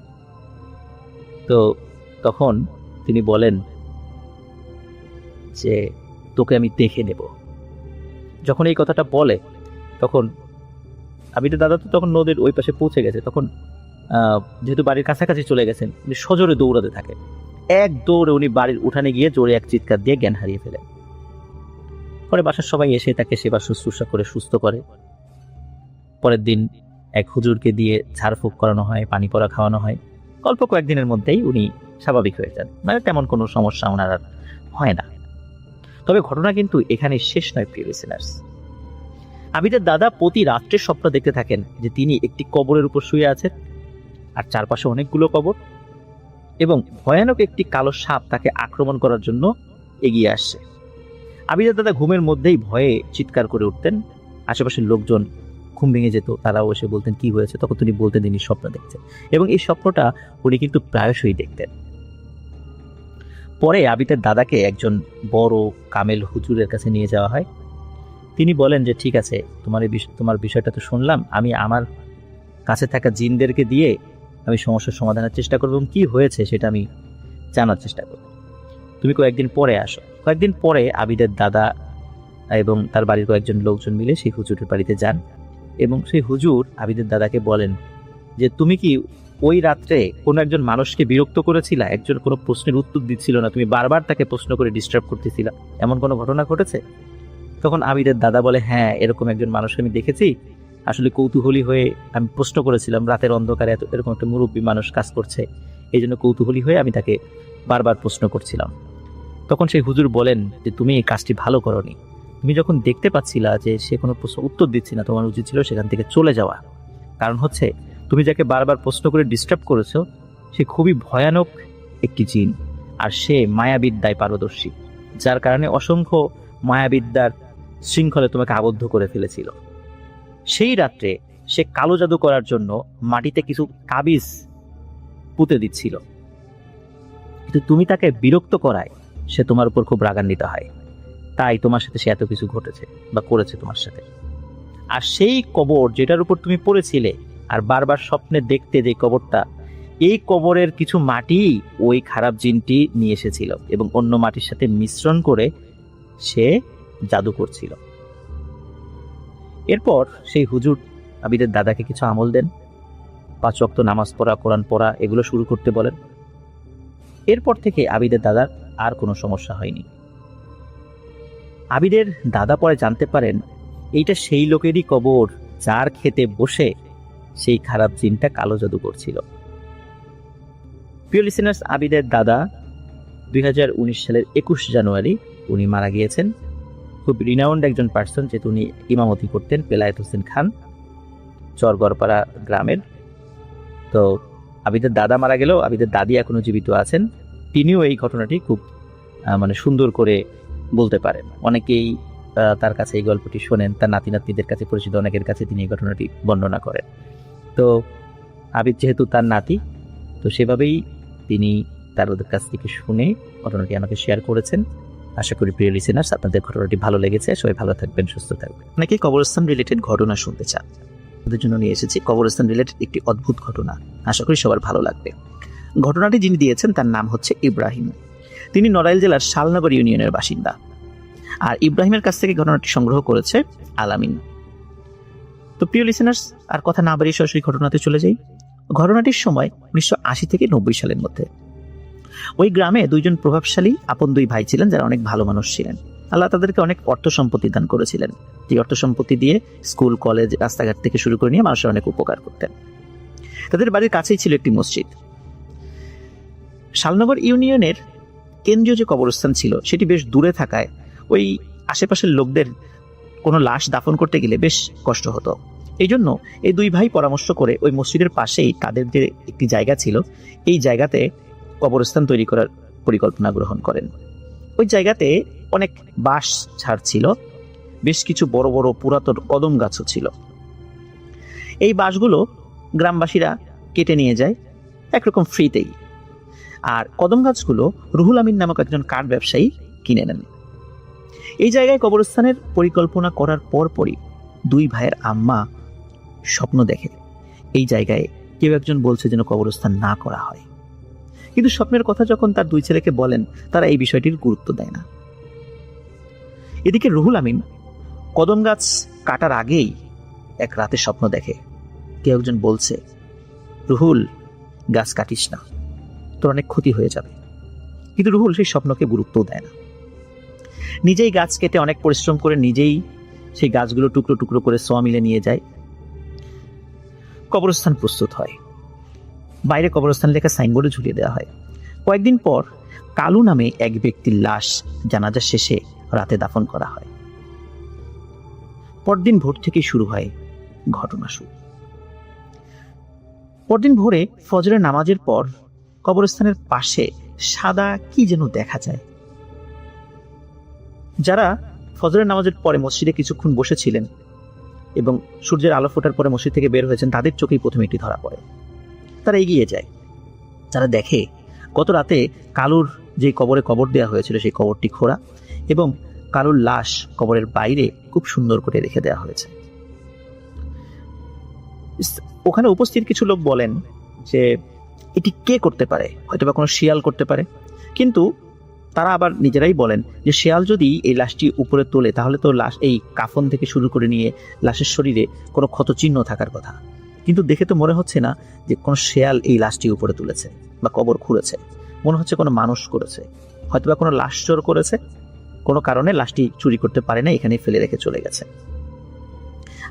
তো তখন তিনি বলেন যে তোকে আমি দেখে নেব। যখন এই কথাটা বলে তখন আবিদের দাদা তো তখন নদীর ওই পাশে পৌঁছে গেছে। তখন যেহেতু বাড়ির কাছাকাছি চলে গেছেন, উনি সজোরে দৌড়াতে থাকে। এক দৌড়ে উনি বাড়ির উঠানে গিয়ে জোরে এক চিৎকার দিয়ে জ্ঞান হারিয়ে ফেলেন। পরে বাসার সবাই এসে তাকে সেবা শুশ্রূষা করে সুস্থ করে। পরের দিন এক হুজুরকে দিয়ে ঝাড়ফুঁক করানো হয়, পানি পড়া খাওয়ানো হয়। অল্প কয়েকদিনের মধ্যেই উনি স্বাভাবিক হয়ে যান, তেমন কোনো সমস্যা ওনার আর হয় না। তবে ঘটনা কিন্তু এখানে শেষ নয়, প্রিয় লিসেনার্স। আবিদের দাদা প্রতি রাত্রে স্বপ্ন দেখতে থাকেন যে তিনি একটি কবরের উপর শুয়ে আছেন আর চারপাশে অনেকগুলো কবর, এবং ভয়ানক একটি কালো সাপ তাকে আক্রমণ করার জন্য এগিয়ে আসছে। আবিদের দাদা ঘুমের মধ্যেই ভয়ে চিৎকার করে উঠতেন। আশেপাশের লোকজন ঘুম ভেঙে যেত, তারাও এসে বলতেন কি হয়েছে, তখন তিনি বলতেন তিনি স্বপ্ন দেখছেন, এবং এই স্বপ্নটা উনি কিন্তু প্রায়শই দেখতেন। পরে আবিদের দাদাকে একজন বড় কামেল হুজুরের কাছে নিয়ে যাওয়া হয়। তিনি বলেন যে ঠিক আছে, তোমার বিষয়টা তো শুনলাম, আমি আমার কাছে থাকা জিনদেরকে দিয়ে আমি সমস্যার সমাধানের চেষ্টা করব, এবং কি হয়েছে সেটা আমি জানার চেষ্টা করব। তুমি কয়েকদিন পরে আসো। কয়েকদিন পরে আবিদের দাদা এবং তার বাড়ির কয়েকজন লোকজন মিলে সেই হুজুরের বাড়িতে যান, এবং সেই হুজুর আবিদের দাদাকে বলেন যে তুমি কি ওই রাত্রে কোনো একজন মানুষকে বিরক্ত করেছিলা, একজন কোনো প্রশ্নের উত্তর দিচ্ছিল না, তুমি বারবার তাকে প্রশ্ন করে ডিস্টার্ব করতেছিলা, এমন কোনো ঘটনা ঘটেছে? তখন আবিদের দাদা বলে, হ্যাঁ, এরকম একজন মানুষকে আমি দেখেছি, আসলে কৌতূহলী হয়ে আমি প্রশ্ন করেছিলাম, রাতের অন্ধকারে এরকম একটা মুরব্বী মানুষ কাজ করছে, এই জন্য কৌতূহলী হয়ে আমি তাকে বারবার প্রশ্ন করছিলাম। তখন সেই হুজুর বলেন যে তুমি এই কাজটি ভালো করোনি, তুমি যখন দেখতে পাচ্ছিলা যে সে কোনো প্রশ্ন উত্তর দিচ্ছে না, তোমার উচিত ছিল সেখান থেকে চলে যাওয়া। কারণ হচ্ছে তুমি যাকে বারবার প্রশ্ন করে ডিস্টার্ব করেছো সে খুবই ভয়ানক একটি জিন, আর সে মায়াবিদ্যায় পারদর্শী, যার কারণে অসংখ্য মায়াবিদ্যার শৃঙ্খলে তোমাকে আবদ্ধ করে ফেলেছিল। সেই রাত্রে সে কালো জাদু করার জন্য মাটিতে কিছু তাবিজ পুঁতে দিচ্ছিল, কিন্তু তুমি তাকে বিরক্ত করায় সে তোমার উপর খুব রাগান্বিত হয়, তাই তোমার সাথে সে এত কিছু ঘটেছে বা করেছে তোমার সাথে। আর সেই কবর যেটার উপর তুমি পড়েছিলে আর বারবার স্বপ্নে দেখতে যে কবরটা, এই কবরের কিছু মাটি ওই খারাপ জিনটি নিয়ে এসেছিল এবং অন্য মাটির সাথে মিশ্রণ করে সে জাদু করছিল। এরপর সেই হুজুর আবিদের দাদাকে কিছু আমল দেন, 5 ওয়াক্ত নামাজ পড়া, কোরআন পড়া, এগুলো শুরু করতে বলেন। এরপর থেকে আবিদের দাদার আর কোনো সমস্যা হয়নি। আবিদের দাদা পরে জানতে পারেন এইটা সেই লোকেরই কবর যার খেতে বসে সেই খারাপ জিনটা কালো জাদু করছিল। প্রিয় লিসেনার্স, আবিদের দাদা 2019 সালের 21 জানুয়ারি উনি মারা গিয়েছেন। খুব রিনাউন্ড একজন পার্সন, যেহেতু উনি ইমামতি করতেন বেলায়েত হোসেন খান, চরগড়পাড়া গ্রামের। তো আবিদের দাদা মারা গেলেও আবিদের দাদি এখনো জীবিত আছেন। তিনিও এই ঘটনাটি খুব সুন্দর করে বলতে পারেন। অনেকেই তার কাছে এই গল্পটি শোনেন, তার নাতি নাতনিদের কাছে, পরিচিত অনেকের কাছে তিনি এই ঘটনাটি বর্ণনা করেন। তো আবিদ যেহেতু তার নাতি, তো সেভাবেই তিনি তার ওদের কাছ থেকে শুনে ঘটনাটি আমাকে শেয়ার করেছেন। আশা করি প্রিয় লিসেনার্স আপনাদের ঘটনাটি ভালো লেগেছে। সবাই ভালো থাকবেন, সুস্থ থাকবেন। অনেকেই কবরস্থান রিলেটেড ঘটনা শুনতে চান, ওদের জন্য নিয়ে এসেছি কবরস্থান রিলেটেড একটি অদ্ভুত ঘটনা। আশা করি সবার ভালো লাগবে। ঘটনাটি যিনি দিয়েছেন তার নাম হচ্ছে ইব্রাহিম। তিনি নড়াইল জেলার শালনগর ইউনিয়নের বাসিন্দা, আর ইব্রাহিমের কাছ থেকে ঘটনাটি সংগ্রহ করেছে আলামিন। তো প্রিয় লিসেনার্স, আর কথা না বাড়িয়ে সরাসরি ঘটনাতে চলে যাই। ঘটনাটির সময় 1980 থেকে 90 সালের মধ্যে ওই গ্রামে দুইজন প্রভাবশালী আপন দুই ভাই ছিলেন, যারা অনেক ভালো মানুষ ছিলেন। আল্লাহ তাদেরকে অনেক অর্থ সম্পত্তি দান করেছিলেন, যে অর্থ সম্পত্তি দিয়ে স্কুল, কলেজ, রাস্তাঘাট থেকে শুরু করে নিয়ে মানুষের অনেক উপকার করতেন। তাদের বাড়ির কাছেই ছিল একটি মসজিদ। শালনগর ইউনিয়নের কেন্দ্রীয় যে কবরস্থান ছিল সেটি বেশ দূরে থাকায় ওই আশেপাশের লোকদের কোনো লাশ দাফন করতে গেলে বেশ কষ্ট হতো। এই জন্য এই দুই ভাই পরামর্শ করে ওই মসজিদের পাশেই তাদের যে একটি জায়গা ছিল, এই জায়গাতে কবরস্থান তৈরি করার পরিকল্পনা গ্রহণ করেন। ওই জায়গাতে অনেক বাঁশ ঝাড় ছিল, বেশ কিছু বড় বড় পুরাতন কদম গাছও ছিল। এই বাঁশগুলো গ্রামবাসীরা কেটে নিয়ে যায় একরকম ফ্রিতেই, আর কদম গাছগুলো রুহুল আমিন নামক একজন কাঠ ব্যবসায়ী কিনে নেন। এই জায়গায় কবরস্থানের পরিকল্পনা করার পরপরই দুই ভাইয়ের আম্মা স্বপ্ন দেখে এই জায়গায় কেউ একজন বলছে যেন কবরস্থান না করা হয়। কিন্তু স্বপ্নের কথা যখন তার দুই ছেলেকে বলেন, তারা এই বিষয়টির গুরুত্ব দেয় না। এদিকে রুহুল আমিন কদম গাছ কাটার আগেই এক রাতে স্বপ্ন দেখে কেউ একজন বলছে, রুহুল, গাছ কাটিস না, তোর অনেক ক্ষতি হয়ে যাবে। কিন্তু রুহুল সেই স্বপ্নকে গুরুত্ব দেয় না। নিজেই গাছ কেটে অনেক পরিশ্রম করে নিজেই সেই গাছগুলো টুকরো টুকরো করে মিলে নিয়ে যায়। কবরস্থান প্রস্তুত হয়। বাইরে কবরস্থান লেখা সাইনবোর্ডে ঝুলিয়ে দেওয়া হয়। কয়েকদিন পর কালু নামে এক ব্যক্তির লাশ জানাজা শেষে রাতে দাফন করা হয়। পরদিন ভোর থেকে শুরু হয় ঘটনা শুরু। পরদিন ভোরে ফজরের নামাজের পর কবরস্থানের পাশে সাদা কি যেন দেখা যায়। যারা ফজরের নামাজের পরে মসজিদে কিছুক্ষণ বসেছিলেন, এবং সূর্যের আলো ফোটার পরে মসজিদ থেকে বের হয়েছেন, তাদের চোখেই প্রথমে এটি ধরা পড়ে। তারা এগিয়ে যায়, তারা দেখে গত রাতে কালুর যে কবরে কবর দেওয়া হয়েছিল সেই কবরটি খোঁড়া এবং কালুর লাশ কবরের বাইরে খুব সুন্দর করে রেখে দেওয়া হয়েছে। ওখানে উপস্থিত কিছু লোক বলেন যে এটি কে করতে পারে, হয়তোবা কোনো শিয়াল করতে পারে, কিন্তু তারা আবার নিজেরাই বলেন যে শিয়াল যদি এই লাশটি উপরে তোলে তাহলে তো লাশ, এই কাফন থেকে শুরু করে নিয়ে লাশের শরীরে কোনো ক্ষত চিহ্ন থাকার কথা, কিন্তু দেখে তো মনে হচ্ছে না যে কোনো শিয়াল এই লাশটি উপরে তুলেছে বা কবর খুঁড়েছে। মনে হচ্ছে কোনো মানুষ করেছে, হয়তোবা কোনো লাশ চোর করেছে, কোনো কারণে লাশটি চুরি করতে পারে না, এখানে ফেলে রেখে চলে গেছে।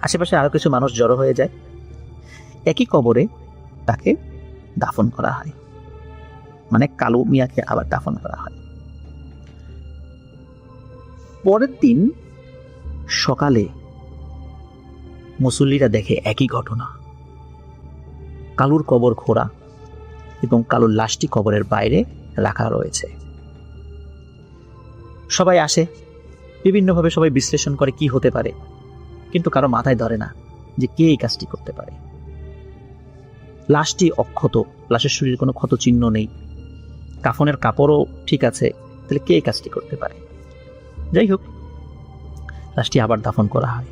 আশেপাশে আরো কিছু মানুষ জড়ো হয়ে যায়, একই কবরে তাকে দাফন করা হয়, মানে কালু মিয়াকে আবার দাফন করা হয়। পরের দিন সকালে মুসল্লিরা দেখে একই ঘটনা, কালুর কবর খোঁড়া এবং কালুর লাশটি কবরের বাইরে রাখা রয়েছে। সবাই আসে, বিভিন্নভাবে সবাই বিশ্লেষণ করে কি হতে পারে, কিন্তু কারো মাথায় ধরে না যে কে এই কাজটি করতে পারে। লাশটি অক্ষত, লাশের শরীরে কোনো ক্ষত চিহ্ন নেই, কাফনের কাপড়ও ঠিক আছে, তাহলে কে এই কাজটি করতে পারে? যাই হোক, লাশটি আবার দাফন করা হয়।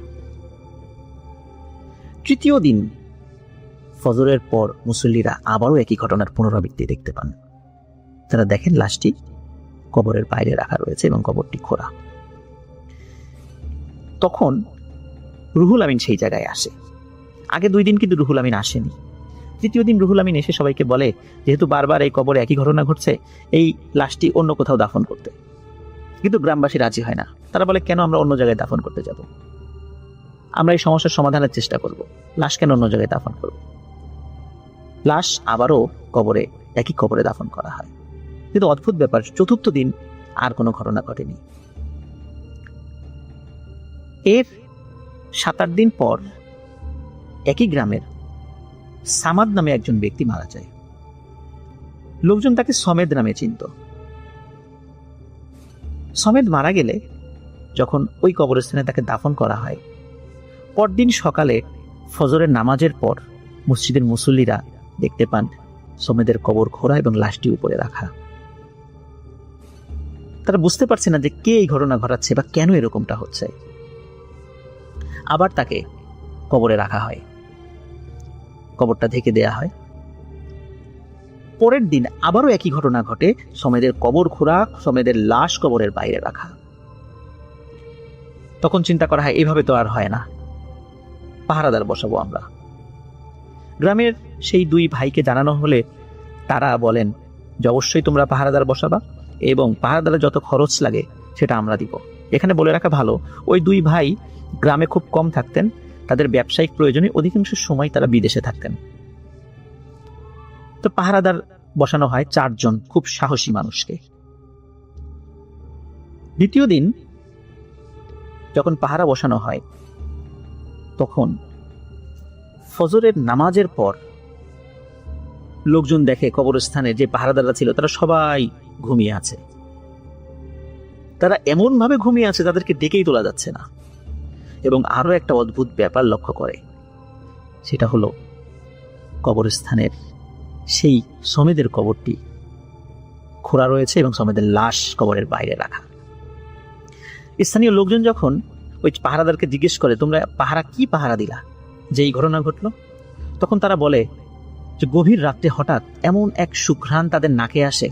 তৃতীয় দিন ফজরের পর মুসল্লিরা আবারও একই ঘটনার পুনরাবৃত্তি দেখতে পান। তারা দেখেন লাশটি কবরের বাইরে রাখা রয়েছে এবং কবরটি খোঁড়া। তখন রুহুল আমিন সেই জায়গায় আসে। আগে 2 দিন কিন্তু রুহুল আমিন আসেনি। তৃতীয় দিন রুহুল আমিন এসে সবাইকে বলে, যেহেতু বারবার এই কবরে একই ঘটনা ঘটছে, এই লাশটি অন্য কোথাও দাফন করতে। কিন্তু গ্রামবাসী রাজি হয় না। তারা বলে, কেন আমরা অন্য জায়গায় দাফন করতে যাব? আমরা এই সমস্যার সমাধানের চেষ্টা করব, লাশ কেন অন্য জায়গায় দাফন করব? লাশ আবারও কবরে, একই কবরে দাফন করা হয়। কিন্তু অদ্ভুত ব্যাপার, চতুর্থ দিন আর কোনো ঘটনা ঘটেনি। এর 7-8 দিন পর একই গ্রামের সামাদ নামে একজন ব্যক্তি মারা যায়। লোকজন তাকে সমেদ নামে চিনত। সমেদ মারা গেলে যখন ওই কবরস্থানে তাকে দাফন করা হয়, পরদিন সকালে ফজরের নামাজের পর মসজিদের মুসল্লিরা দেখতে পান সমেদের কবর খোঁড়া এবং লাশটি উপরে রাখা। তারা বুঝতে পারছে না যে কে এই ঘটনা ঘটাচ্ছে বা কেন এরকমটা হচ্ছে। আবার তাকে কবরে রাখা হয়, কবরটা ঢেকে দেয়া হয়। পরের দিন আবারও একই ঘটনা ঘটে, সমেদের কবর খোঁড়া, সমেদের লাশ কবরের বাইরে রাখা। তখন চিন্তা করা হয়, এইভাবে তো আর হয় না, পাহারাদার বসাবো আমরা। গ্রামের সেই 2 ভাইকে জানানো হলে তারা বলেন যে অবশ্যই তোমরা পাহারাদার বসাবা এবং পাহারাদারের যত খরচ লাগে সেটা আমরা দিব। এখানে বলে রাখা ভালো, ওই 2 ভাই গ্রামে খুব কম থাকতেন, তাদের ব্যবসায়িক প্রয়োজনে অধিকাংশ সময় তারা বিদেশে থাকতেন। তো পাহারাদার বসানো হয় 4 জন খুব সাহসী মানুষকে। দ্বিতীয় দিন যখন পাহারা বসানো হয়, তখন ফজরের নামাজের পর লোকজন দেখে কবরস্থানে যে পাহারাদাররা ছিল তারা সবাই ঘুমিয়ে আছে। তারা এমন ভাবে ঘুমিয়ে আছে তাদেরকে ডেকেই তোলা যাচ্ছে না। এবং আরো একটা অদ্ভুত ব্যাপার লক্ষ্য করে, সেটা হলো কবরস্থানের সেই সমেদের কবরটি খোঁড়া রয়েছে এবং সমেদের লাশ কবরের বাইরে রাখা। স্থানীয় লোকজন যখন ওই পাহারাদারকে জিজ্ঞেস করে, তোমরা কি পাহারা দিলা যে এই ঘটনা ঘটলো, তখন তারা বলে যে গভীর রাত্রে হঠাৎ এমন এক সুঘ্রাণ তাদের নাকে আসে,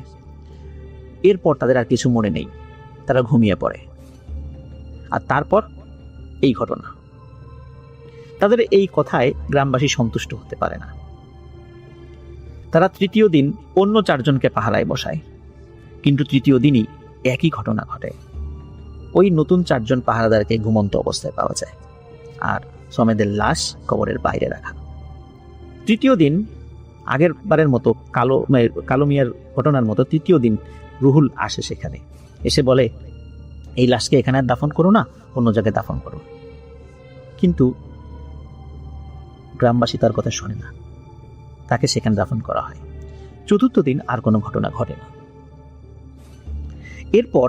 এরপর তাদের আর কিছু মনে নেই, তারা ঘুমিয়ে পড়ে। আর তারপর এই ঘটনা। তাদের এই কথায় গ্রামবাসী সন্তুষ্ট হতে পারে না। তারা তৃতীয় দিন অন্য 4 জনকে পাহারায় বসায়, কিন্তু তৃতীয় দিনই একই ঘটনা ঘটে। ওই নতুন 4 জন পাহারাদারকে ঘুমন্ত অবস্থায় পাওয়া যায় আর সমেদের লাশ কবরের বাইরে রাখা। তৃতীয় দিন আগের বারের মতো কালো মিয়ার ঘটনার মতো তৃতীয় দিন রুহুল আসে সেখানে, এসে বলে এই লাশকে এখানে দাফন করো না, অন্য জায়গায় দাফন করো। কিন্তু গ্রামবাসী তার কথা শোনে না, তাকে সেখানে দাফন করা হয়। চতুর্থ দিন আর কোনো ঘটনা ঘটে না। এরপর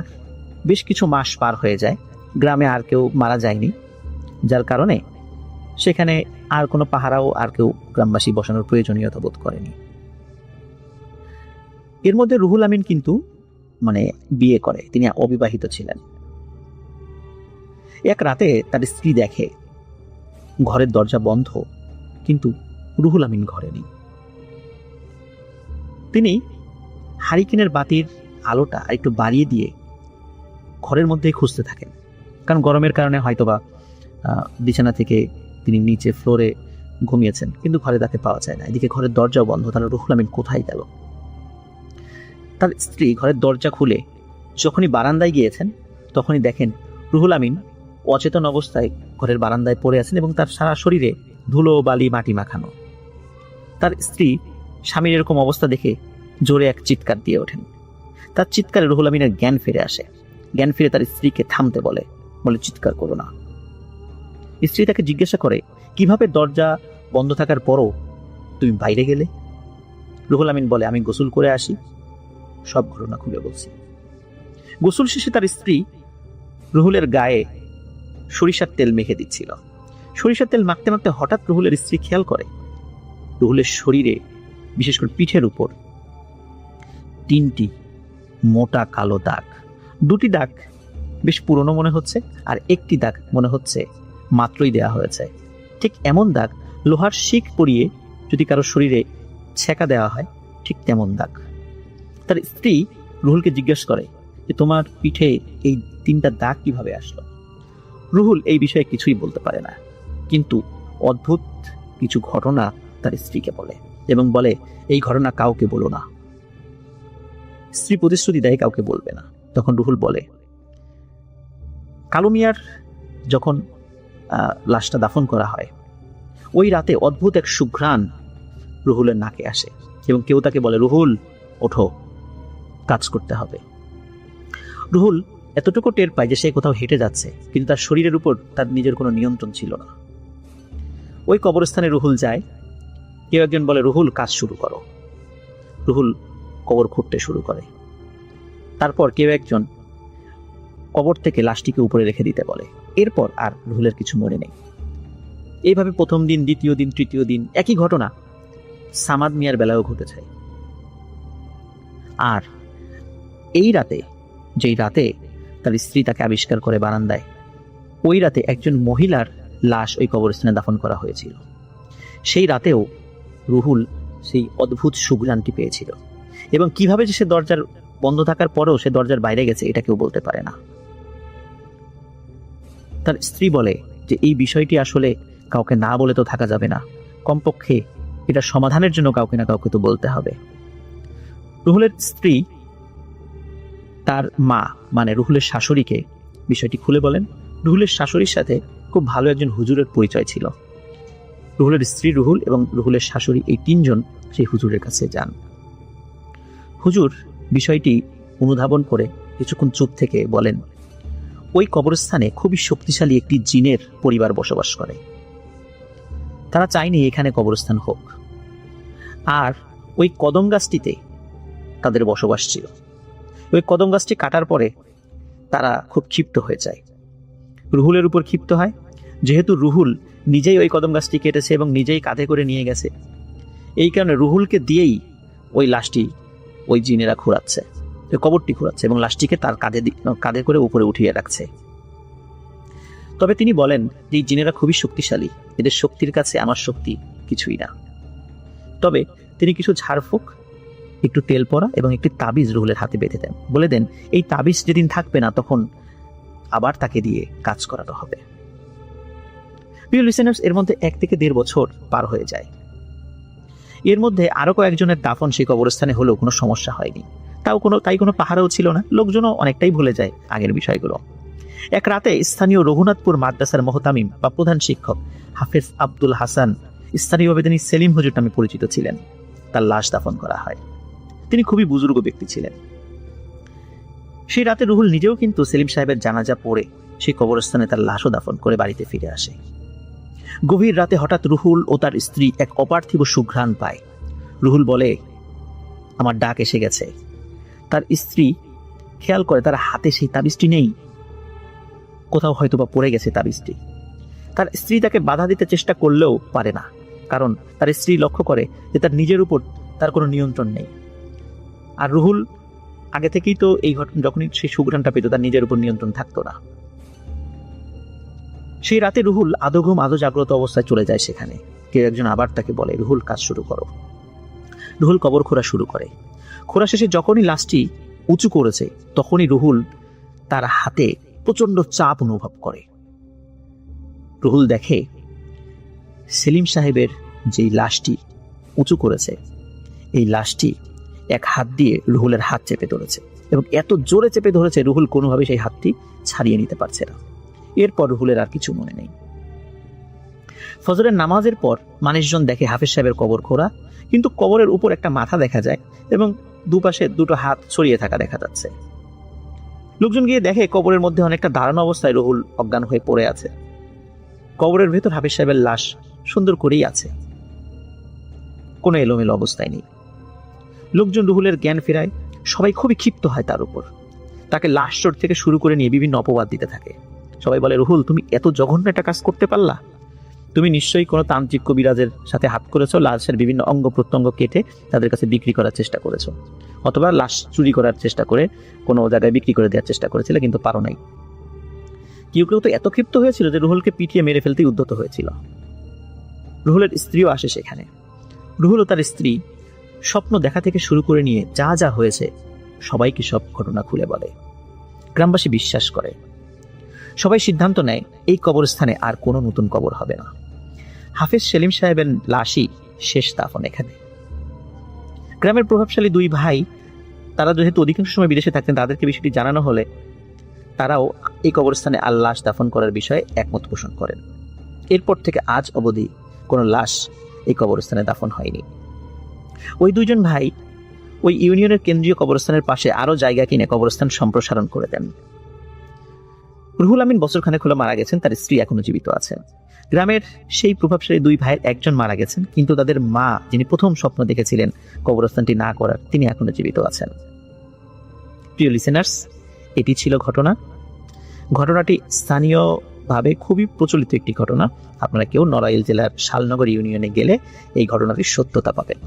বেশ কিছু মাস পার হয়ে যায়, গ্রামে আর কেউ মারা যায়নি, যার কারণে সেখানে আর কোনো পাহারাও আর কেউ গ্রামবাসী বসানোর প্রয়োজনীয়তা বোধ করেনি। এর মধ্যে রুহুল আমিন কিন্তু বিয়ে করে, তিনি অবিবাহিত ছিলেন। এক রাতে তার স্ত্রী দেখে ঘরের দরজা বন্ধ, কিন্তু রুহুল আমিন ঘরে নেই। তিনি হারিকেনের বাতির আলোটা একটু বাড়িয়ে দিয়ে ঘরের মধ্যেই খুঁজতে থাকেন, কারণ গরমের কারণে হয়তোবা বিছানা থেকে তিনি নিচে ফ্লোরে ঘুমিয়েছেন, কিন্তু ঘরে তাকে পাওয়া যায় না। এদিকে ঘরের দরজাও বন্ধ, তাহলে রুহুল আমিন কোথায় গেল? তার স্ত্রী ঘরের দরজা খুলে যখনই বারান্দায় গিয়েছেন, তখনই দেখেন রুহুল আমিন অচেতন অবস্থায় ঘরের বারান্দায় পড়ে আছেন এবং তার সারা শরীরে ধুলো বালি মাটি মাখানো। তার স্ত্রী স্বামীর এরকম অবস্থা দেখে জোরে এক চিৎকার দিয়ে ওঠেন। তার চিৎকারে রুহুল আমিনের জ্ঞান ফিরে আসে। জ্ঞান ফিরে তার স্ত্রীকে থামতে বলে চিৎকার করো না। স্ত্রী তাকে জিজ্ঞাসা করে, কিভাবে দরজা বন্ধ থাকার পরও তুমি বাইরে গেলে? রুহুল আমিন বলে, আমি গোসল করে আসি, সব ঘটনা খুলে বলছি। গোসল শেষে তার স্ত্রী রুহুলের গায়ে সরিষার তেল মেখে দিচ্ছিল। সরিষার তেল মাখতে মাখতে হঠাৎ রুহুলের স্ত্রী খেয়াল করে রুহুলের শরীরে, বিশেষ করে পিঠের উপর 3টি মোটা কালো দাগ। 2টি দাগ বেশ পুরনো মনে হচ্ছে, আর একটি দাগ মনে হচ্ছে মাত্রই দেয়া হয়েছে। ঠিক এমন দাগ লোহার শিক পরিয়ে যদি কারো শরীরে ছেঁকা দেওয়া হয়, ঠিক তেমন দাগ। তার স্ত্রী রুহুলকে জিজ্ঞাসা করে যে তোমার পিঠে এই 3টা দাগ কিভাবে আসলো? রুহুল এই বিষয়ে কিছুই বলতে পারে না, কিন্তু অদ্ভুত কিছু ঘটনা তার স্ত্রীকে বলে এবং বলে, এই ঘটনা কাউকে বলো না। স্ত্রী প্রতিশ্রুতি দেয় কাউকে বলবে না। তখন রুহুল বলে, কালু মিয়ার যখন লাশটা দাফন করা হয়, ওই রাতে অদ্ভুত এক সুঘ্রাণ রুহুলের নাকে আসে এবং কেউ তাকে বলে, রুহুল ওঠো, কাজ করতে হবে। রুহুল এতটুকু টের পায় যে সে কোথাও হেঁটে যাচ্ছে, কিন্তু তার শরীরের উপর তার নিজের কোনো নিয়ন্ত্রণ ছিল না। ওই কবরস্থানে রুহুল যায়। কেউ একজন বলে, রুহুল কাজ শুরু করো। রুহুল কবর খুঁড়তে শুরু করে। তারপর কেউ একজন কবর থেকে লাশটিকে উপরে রেখে দিতে বলে। এরপর আর রুহুলের কিছু মনে নেই। এইভাবে প্রথম দিন, দ্বিতীয় দিন, তৃতীয় দিন একই ঘটনা সামাদ মিয়ার বেলায়ও ঘটেছে। আর এই রাতে, যেই রাতে তার স্ত্রী তাকে আবিষ্কার করে বারান্দায়, ওই রাতে একজন মহিলার লাশ ওই কবরস্থানে দাফন করা হয়েছিল। সেই রাতেও রুহুল সেই অদ্ভুত সুঘ্রাণটি পেয়েছিল এবং কিভাবে যে সে দরজার বন্ধ থাকার পরেও সে দরজার বাইরে গেছে, এটা কেউ বলতে পারে না। তার স্ত্রী বলে যে এই বিষয়টি আসলে কাউকে না বলে তো থাকা যাবে না, কমপক্ষে এটা সমাধানের জন্য কাউকে না কাউকে তো বলতে হবে। রুহুলের স্ত্রী তার মা রুহুলের শাশুড়িকে বিষয়টি খুলে বলেন। রুহুলের শাশুড়ির সাথে খুব ভালো একজন হুজুরের পরিচয় ছিল। রুহুলের স্ত্রী, রুহুল এবং রুহুলের শাশুড়ি, এই 3 জন সেই হুজুরের কাছে যান। হুজুর বিষয়টি অনুধাবন করে কিছুক্ষণ চুপ থেকে বলেন, ওই কবরস্থানে খুবই শক্তিশালী একটি জিনের পরিবার বসবাস করে। তারা চায়নি এখানে কবরস্থান হোক, আর ওই কদম গাছটিতে তাদের বসবাস ছিল। ওই কদম গাছটি কাটার পরে তারা খুব ক্ষিপ্ত হয়ে যায়, রুহুলের উপর ক্ষিপ্ত হয়। যেহেতু রুহুল নিজেই ওই কদম গাছটি কেটেছে এবং নিজেই কাঁধে করে নিয়ে গেছে, এই কারণে রুহুলকে দিয়েই ওই লাশটি ওই জিনেরা খুঁড়াচ্ছে, ওই কবরটি খুঁড়াচ্ছে এবং লাশটিকে তার কাঁধে করে উপরে উঠিয়ে রাখছে। তবে তিনি বলেন যে এই জিনেরা খুবই শক্তিশালী, এদের শক্তির কাছে আমার শক্তি কিছুই না। তবে তিনি কিছু ঝাড়ফুঁক, একটু তেল পরা এবং একটি তাবিজ রুহুলের হাতে বেঁধে দেন, বলে দেন এই তাবিজ যেদিন থাকবে না তখন আবার তাকে দিয়ে কাজ করানো হবে। প্রিয় লিসেনার্স, এর মধ্যে 1 থেকে 1.5 বছর পার হয়ে যায়। এর মধ্যে আরো কয়েকজনের দাফন সেই কবরস্থানে হলেও কোনো সমস্যা হয়নি। তাই কোনো পাহাড়েও ছিল না, লোকজনও অনেকটাই ভুলে যায় আগের বিষয়গুলো। এক রাতে স্থানীয় রঘুনাথপুর মাদ্রাসার মহতামিম বা প্রধান শিক্ষক হাফেজ আব্দুল হাসান, স্থানীয়ভাবে তিনি সেলিম হুজুর নামে পরিচিত ছিলেন, তার লাশ দাফন করা হয়। তিনি খুবই বুজুর্গ ব্যক্তি ছিলেন। সেই রাতে রুহুল নিজেও কিন্তু সেলিম সাহেবের জানাজা পড়ে সেই কবরস্থানে তার লাশও দাফন করে বাড়িতে ফিরে আসে। গভীর রাতে হঠাৎ রুহুল ও তার স্ত্রী এক অপার্থিব সুঘ্রাণ পায়। রুহুল বলে, আমার ডাক এসে গেছে। তার স্ত্রী খেয়াল করে তার হাতে সেই তাবিজটি নেই, কোথাও হয়তো বা পড়ে গেছে তাবিজটি। তার স্ত্রী তাকে বাধা দিতে চেষ্টা করলেও পারে না, কারণ তার স্ত্রী লক্ষ্য করে যে তার নিজের উপর তার কোনো নিয়ন্ত্রণ নেই। আর রুহুল আগে থেকেই তো এই ঘটনা, যখনই সে সুঘ্রাণটা পেত তার নিজের উপর নিয়ন্ত্রণ থাকতো না। সেই রাতে রুহুল আধো ঘুম আধো জাগ্রত অবস্থায় চলে যায় সেখানে। কেউ একজন আবার তাকে বলে, রুহুল কাজ শুরু করো। রুহুল কবর খোঁড়া শুরু করে। খোঁড়া শেষে যখনই লাশটি উঁচু করেছে তখনই রুহুল তার হাতে প্রচন্ড চাপ অনুভব করে। রুহুল দেখে সেলিম সাহেবের যেই লাশটি উঁচু করেছে এই লাশটি এক হাত দিয়ে রুহুলের হাত চেপে ধরেছে, এবং এত জোরে চেপে ধরেছে রুহুল কোনোভাবে সেই হাতটি ছাড়িয়ে নিতে পারছে না। এরপর রুহুলের আর কিছু মনে নেই। ফজরের নামাজের পর মানুষজন দেখে হাফেজ সাহেবের কবর খোঁড়া, কিন্তু কবরের উপর একটা মাথা দেখা যায় এবং দুপাশে দুটো হাত ছড়িয়ে থাকা দেখা যাচ্ছে। লোকজন গিয়ে দেখে কবরের মধ্যে অনেকটা দাঁড়ানো অবস্থায় রুহুল অজ্ঞান হয়ে পড়ে আছে। কবরের ভেতর হাফেজ সাহেবের লাশ সুন্দর করেই আছে, কোনো এলোমেলো অবস্থায় নেই। লোকজন রুহুলের জ্ঞান ফেরায়, সবাই খুবই ক্ষিপ্ত হয় তার উপর। তাকে লাশ চোর থেকে শুরু করে নিয়ে বিভিন্ন অপবাদ দিতে থাকে। সবাই বলে, রুহুল তুমি এত জঘন্য একটা কাজ করতে পারলা? তুমি নিশ্চয়ই কোনো তান্ত্রিক কবিরাজের সাথে হাত করেছো, লাশের বিভিন্ন অঙ্গ প্রত্যঙ্গ কেটে তাদের কাছে বিক্রি করার চেষ্টা করেছো, অথবা লাশ চুরি করার চেষ্টা করে কোনো জায়গায় বিক্রি করে দেওয়ার চেষ্টা করেছিলে, কিন্তু পারো নাই। কেউ কেউ তো এত ক্ষিপ্ত হয়েছিল যে রুহুলকে পিটিয়ে মেরে ফেলতেই উদ্যত হয়েছিল। রুহুলের স্ত্রীও আসে সেখানে। রুহুল ও তার স্ত্রী স্বপ্ন দেখা থেকে শুরু করে নিয়ে যা যা হয়েছে সবাইকে সব ঘটনা খুলে বলে। গ্রামবাসী বিশ্বাস করে। সবাই সিদ্ধান্ত নেয় এই কবরস্থানে আর কোনো নতুন কবর হবে না। হাফেজ সেলিম সাহেবের লাশই শেষ দাফন এখানে। গ্রামের প্রভাবশালী দুই ভাই, তারা যেহেতু অধিকাংশ সময় বিদেশে থাকতেন, তাদেরকে বিষয়টি জানানো হলে তারাও এই কবরস্থানে আর লাশ দাফন করার বিষয়ে একমত পোষণ করেন। এরপর থেকে আজ অবধি কোনো লাশ এই কবরস্থানে দাফন হয়নি। ওই দুইজন ভাই ওই ইউনিয়নের কেন্দ্রীয় কবরস্থানের পাশে আরো জায়গা কিনে কবরস্থান সম্প্রসারণ করে দেন। রুহুল আমিন বছরখানেক হলো মারা গেছেন, তার স্ত্রী এখনো জীবিত আছেন। গ্রামের সেই প্রভাবশালী দুই ভাইয়ের একজন মারা গেছেন, কিন্তু তাদের মা, যিনি প্রথম স্বপ্ন দেখেছিলেন কবরস্থানটি না করার, তিনি এখনো জীবিত আছেন। প্রিয় লিসেনার্স, এটি ছিল ঘটনাটি স্থানীয়ভাবে খুবই প্রচলিত একটি ঘটনা। আপনারা কেউ নড়াইল জেলার শালনগর ইউনিয়নে গেলে এই ঘটনাটির সত্যতা পাবেন।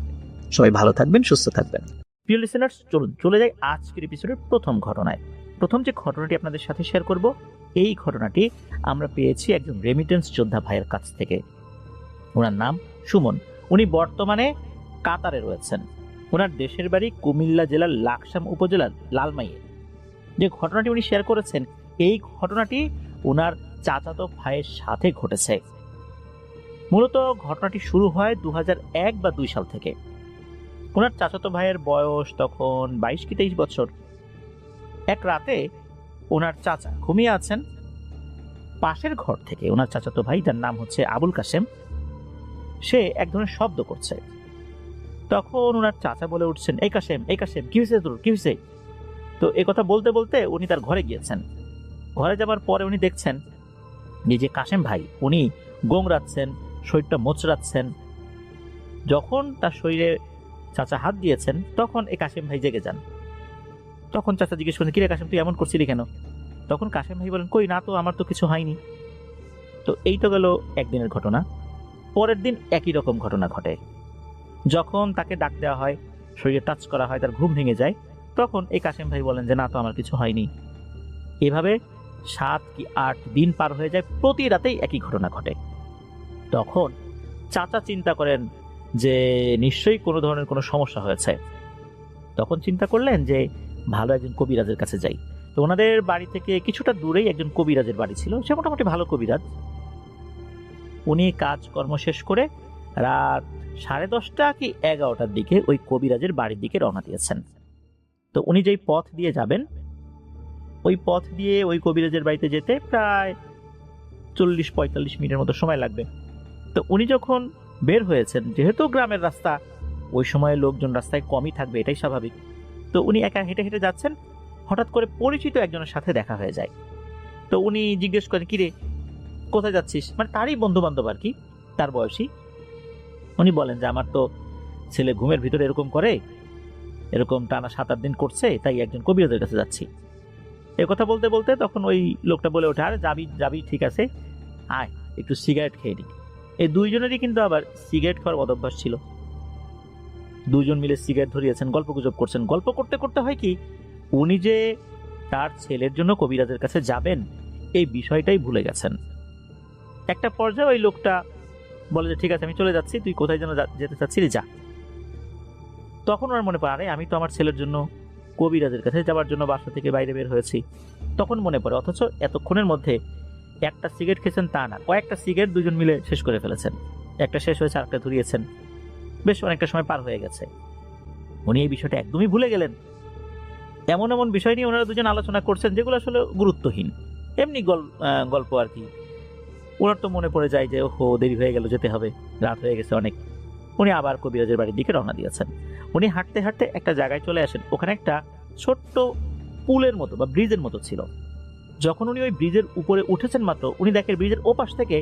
সবাই ভালো থাকবেন, সুস্থ থাকবেন। প্রিয় লিসেনার্স, চলুন চলে যাই আজকের এপিসোডের প্রথম ঘটনায়। প্রথম যে ঘটনাটি আপনাদের সাথে শেয়ার করব, এই ঘটনাটি আমরা পেয়েছি একজন রেমিটেন্স যোদ্ধা ভাইয়ের কাছ থেকে। ওনার নাম সুমন। উনি বর্তমানে কাতারে রয়েছেন। ওনার দেশের বাড়ি কুমিল্লা জেলার লাকসাম উপজেলার লালমাইয়ে। যে ঘটনাটি উনি শেয়ার করেছেন, এই ঘটনাটি ওনার চাচাতো ভাইয়ের সাথে ঘটেছে। মূলত ঘটনাটি শুরু হয় 2001 বা 2 সাল থেকে। ওনার চাচাতো ভাইয়ের বয়স তখন 22 কি 23 বছর। এক রাতে ওনার চাচা ঘুমিয়ে আছেন। পাশের ঘর থেকে ওনার চাচাতো ভাই, তার নাম হচ্ছে আবুল কাশেম, সে এক ধরনের শব্দ করছে। তখন ওনার চাচা বলে উঠছেন, এই কাশেম, এই কাশেম, কি হয়েছে তোর, কি হয়েছে? তো এই কথা বলতে বলতে উনি তার ঘরে গিয়েছেন। ঘরে যাবার পরে উনি দেখছেন যে কাশেম ভাই, উনি গোংড়াচ্ছেন, শরীরটা মোচড়াচ্ছেন। যখন তার শরীরে চাচা হাত দিয়েছেন, তখন এই কাশেম ভাই জেগে যান। তখন চাচা জিজ্ঞেস করেন, কিরে কাশেম, তুই এমন করছিলি কেন? তখন কাশেম ভাই বলেন, কই না তো, আমার তো কিছু হয়নি। তো এই তো গেল একদিনের ঘটনা। পরের দিন একই রকম ঘটনা ঘটে। যখন তাকে ডাক দেওয়া হয়, শরীরে টাচ করা হয়, তার ঘুম ভেঙে যায়, তখন এই কাশেম ভাই বলেন যে না তো, আমার কিছু হয়নি। এভাবে 7 কি 8 দিন পার হয়ে যায়, প্রতি রাতেই একই ঘটনা ঘটে। তখন চাচা চিন্তা করেন যে নিশ্চয়ই কোনো ধরনের কোনো সমস্যা হয়েছে। তখন চিন্তা করলেন যে ভালো একজন কবিরাজের কাছে যাই। তো ওনাদের বাড়ি থেকে কিছুটা দূরেই একজন কবিরাজের বাড়ি ছিল, সে মোটামুটি ভালো কবিরাজ। উনি কাজকর্ম শেষ করে রাত 10:30 কি 11টার দিকে ওই কবিরাজের বাড়ির দিকে রওনা দিয়েছেন। তো উনি যেই পথ দিয়ে যাবেন, ওই পথ দিয়ে ওই কবিরাজের বাড়িতে যেতে প্রায় 40-45 মিনিটের মতো সময় লাগবে। তো উনি যখন বের হয়েছেন, যেহেতু গ্রামের রাস্তা, ওই সময় লোকজন রাস্তায় কমই থাকবে, এটাই স্বাভাবিক। তো উনি একা হেঁটে হেঁটে যাচ্ছেন, হঠাৎ করে পরিচিত একজনের সাথে দেখা হয়ে যায়। তো উনি জিজ্ঞেস করেন, কিরে কোথায় যাচ্ছিস? মানে তারই বন্ধু বান্ধব আর কি, তার বয়সী। উনি বলেন যে আমার তো ছেলে ঘুমের ভিতরে এরকম করে, এরকম টানা 7-8 দিন করছে, তাই একজন কবিরাজের কাছে যাচ্ছি। এ কথা বলতে বলতে তখন ওই লোকটা বলে ওঠে, আরে যাবি যাবি, ঠিক আছে, আয় একটু সিগারেট খেয়ে নিই। এই দুইজনেরই কিন্তু আবার সিগারেট খাওয়ার অভ্যাস ছিল। দুজন মিলে সিগারেট ধরিয়েছেন, গল্পগুজব করছেন। গল্প করতে করতে হয় কি, উনি যে তার ছেলের জন্য কবিরাজের কাছে যাবেন এই বিষয়টাই ভুলে গেছেন। একটা পর্যায়ে ওই লোকটা বলে যে ঠিক আছে আমি চলে যাচ্ছি, তুই কোথায় যেন যেতে চাচ্ছিলি যা। তখন ওনার মনে পড়ে, আরে আমি তো আমার ছেলের জন্য কবিরাজের কাছে যাওয়ার জন্য বাসা থেকে বাইরে বের হয়েছি। তখন মনে পড়ে, অথচ এতক্ষণের মধ্যে একটা সিগারেট খেয়েছেন তা না, কয়েকটা সিগারেট দুজন মিলে শেষ করে ফেলেছেন। একটা শেষ হয়েছে, আরেকটা ধরিয়েছেন। বেশ অনেকটা সময় পার হয়ে গেছে, উনি এই বিষয়টা একদমই ভুলে গেলেন। এমন এমন বিষয় নিয়ে ওনারা দুজন আলোচনা করছেন যেগুলো আসলে গুরুত্বহীন, এমনি গল্প আর কি। ওনার তো মনে পড়ে যায় যে ওহো দেরি হয়ে গেল, যেতে হবে, রাত হয়ে গেছে অনেক। উনি আবার কবিরাজের বাড়ির দিকে রওনা দিয়েছেন। উনি হাঁটতে হাঁটতে একটা জায়গায় চলে আসেন, ওখানে একটা ছোট্ট পুলের মতো বা ব্রিজের মতো ছিল। যখন উনি ওই ব্রিজের উপরে উঠেছেন মাত্র, উনি দেখেন ব্রিজের ওপাশ থেকে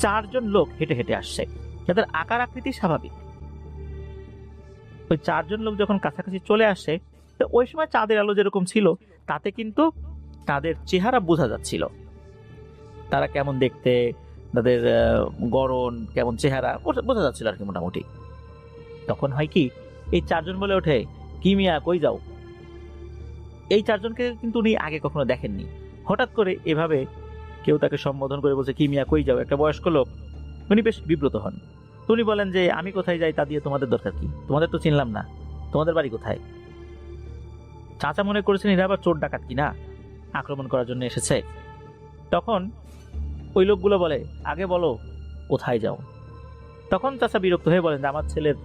4 জন লোক হেঁটে হেঁটে আসছে, যাদের আকার আকৃতি স্বাভাবিক। ওই 4 জন লোক যখন কাছাকাছি চলে আসে, তো ওই সময় চাঁদের আলো যেরকম ছিল তাতে কিন্তু তাদের চেহারা বোঝা যাচ্ছিল, তারা কেমন দেখতে, তাদের গড়ন কেমন, চেহারা বোঝা যাচ্ছিল আর কি মোটামুটি। তখন হয় কি, এই 4 জন বলে ওঠে, কি মিয়া কই যাও? এই 4 জনকে কিন্তু উনি আগে কখনো দেখেননি। হঠাৎ করে এভাবে কেউ তাকে সম্বোধন করে বলছে কি মিয়া কই যাও, একটা বয়স্ক লোক। উনি বেশ বিব্রত হন। তো উনি বলেন যে আমি কোথায় যাই তা দিয়ে তোমাদের দরকার কি, তোমাদের তো চিনলাম না, তোমাদের বাড়ি কোথায়? চাচা মনে করেছেন এরা আবার চোর ডাকাত কিনা, আক্রমণ করার জন্য এসেছে। তখন ওই লোকগুলো বলে, আগে বলো কোথায় যাও। তখন চাচা বিরক্ত হয়ে বলেন যে আমার ছেলের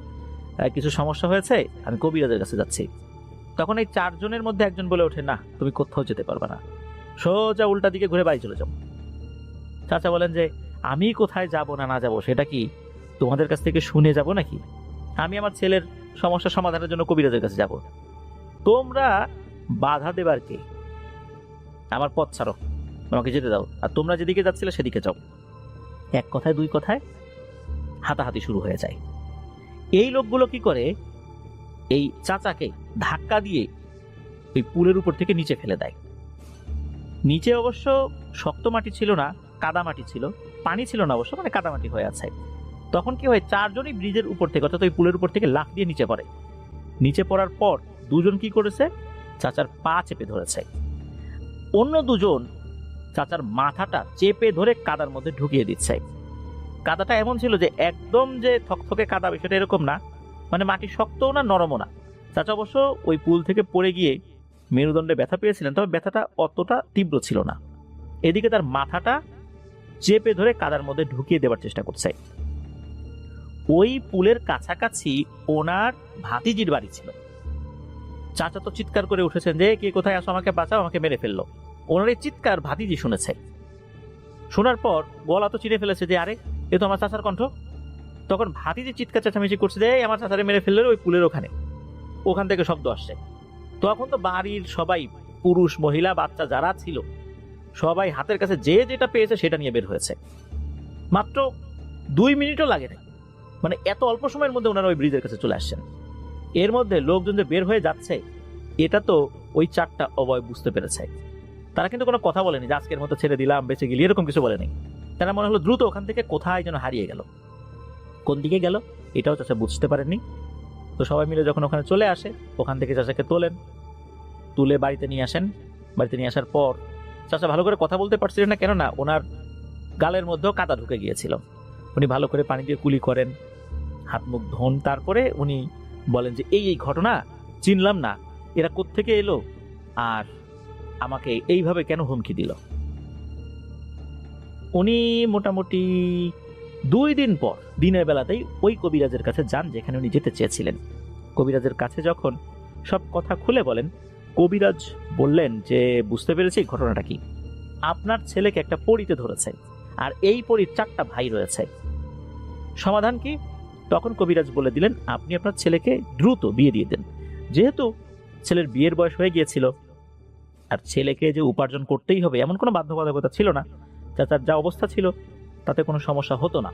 কিছু সমস্যা হয়েছে, আমি কবিরাজের কাছে যাচ্ছি। তখন এই 4 জনের মধ্যে একজন বলে ওঠে, না তুমি কোথাও যেতে পারবে না, সোজা উল্টা দিকে ঘুরে বাড়ি চলে যাও। চাচা বলেন যে আমি কোথায় যাব না না যাব সেটা কি তোমাদের কাছ থেকে শুনে যাব নাকি? আমি আমার ছেলের সমস্যা সমাধানের জন্য কবিরাজের কাছে যাব, তোমরা বাধা দেবার কে? আমার পথ ছাড়ো, আমাকে যেতে দাও, আর তোমরা যেদিকে যাচ্ছিলে সেদিকে যাও। এক কথায় দুই কথায় হাতাহাতি শুরু হয়ে যায়। এই লোকগুলো কি করে, এই চাচাকে ধাক্কা দিয়ে ওই পুলের উপর থেকে নিচে ফেলে দেয়। নিচে অবশ্য শক্ত মাটি ছিল না, কাদা মাটি ছিল, পানি ছিল না অবশ্য, মানে কাদামাটি হয়ে আছে। তখন কি হয়, 4 জনই ব্রিজের উপর থেকে অর্থাৎ ওই পুলের উপর থেকে লাফ দিয়ে নিচে পড়ে। নিচে পড়ার পর 2 জন কি করেছে, চাচার পা চেপে ধরেছে। অন্য 2 জন চাচার মাথাটা চেপে ধরে কাদার মধ্যে ঢুকিয়ে দিচ্ছে। কাদাটা এমন ছিল যে একদম যে থকথকে কাদা বিষয়টা এরকম না, মানে মাটি শক্তও না নরমও না। চাচা অবশ্য ওই পুল থেকে পড়ে গিয়ে মেরুদণ্ডে ব্যথা পেয়েছিলেন, তবে ব্যথাটা অতটা তীব্র ছিল না। এদিকে তার মাথাটা চেপে ধরে কাদার মধ্যে ঢুকিয়ে দেওয়ার চেষ্টা করছে। ওই পুলের কাছাকাছি ওনার ভাতিজির বাড়ি ছিল। চাচা তো চিৎকার করে উঠেছেন যে কে কোথায় আসো, আমাকে বাঁচাও, আমাকে মেরে ফেললো। ওনার এই চিৎকার ভাতিজি শুনেছে। শোনার পর গলা তো চিড়ে ফেলেছে যে আরে এ তো আমার চাচার কণ্ঠ। তখন ভাতিজি চিৎকার চেঁচামেচি করছে যে আমার চাচারে মেরে ফেললো ওই পুলের ওখান থেকে শব্দ আসছে। তখন তো বাড়ির সবাই, পুরুষ মহিলা বাচ্চা যারা ছিল সবাই হাতের কাছে যে যেটা পেয়েছে সেটা নিয়ে বের হয়েছে। মাত্র 2 মিনিটও লাগে না, মানে এত অল্প সময়ের মধ্যে ওনারা ওই ব্রিজের কাছে চলে আসছেন। এর মধ্যে লোকজন যে বের হয়ে যাচ্ছে এটা তো ওই 4টা অবয়ব বুঝতে পেরেছে। তারা কিন্তু কোনো কথা বলেনি যে আজকের মতো ছেড়ে দিলাম বেঁচে গেলি, এরকম কিছু বলেনি। তারা মনে হলো দ্রুত ওখান থেকে কোথায় যেন হারিয়ে গেল। কোন দিকে গেল এটাও চাচা বুঝতে পারেননি। তো সবাই মিলে যখন ওখানে চলে আসে, ওখান থেকে চাচাকে তোলেন, তুলে বাড়িতে নিয়ে আসেন। বাড়িতে নিয়ে আসার পর চাচা ভালো করে কথা বলতে পারছিলেন না, কেননা ওনার গালের মধ্যেও কাদা ঢুকে গিয়েছিল। উনি ভালো করে পানি দিয়ে কুলি করেন, হাত মুখ ধোন, তারপরে উনি বলেন যে এই ঘটনা চিনলাম না, এরা কোত্থেকে এলো আর আমাকে এইভাবে কেন হুমকি দিল। উনি মোটামুটি 2 দিন পর দিনের বেলাতেই ওই কবিরাজের কাছে যান যেখানে উনি যেতে চেয়েছিলেন। কবিরাজের কাছে যখন সব কথা খুলে বলেন, কবিরাজ বললেন যে বুঝতে পেরেছি ঘটনাটা কি, আপনার ছেলেকে একটা পরীতে ধরেছে, আর এই পরীর 4টা ভাই রয়েছে। সমাধান কি? তখন কবিরাজ বলে দিলেন আপনি আপনার ছেলেকে দ্রুত বিয়ে দিয়ে দেন, যেহেতু ছেলের বিয়ের বয়স হয়ে গিয়েছিল আর ছেলেকে যে উপার্জন করতেই হবে এমন কোনো বাধ্যবাধকতা ছিল না। চাচার যা অবস্থা ছিল তাতে কোনো সমস্যা হতো না।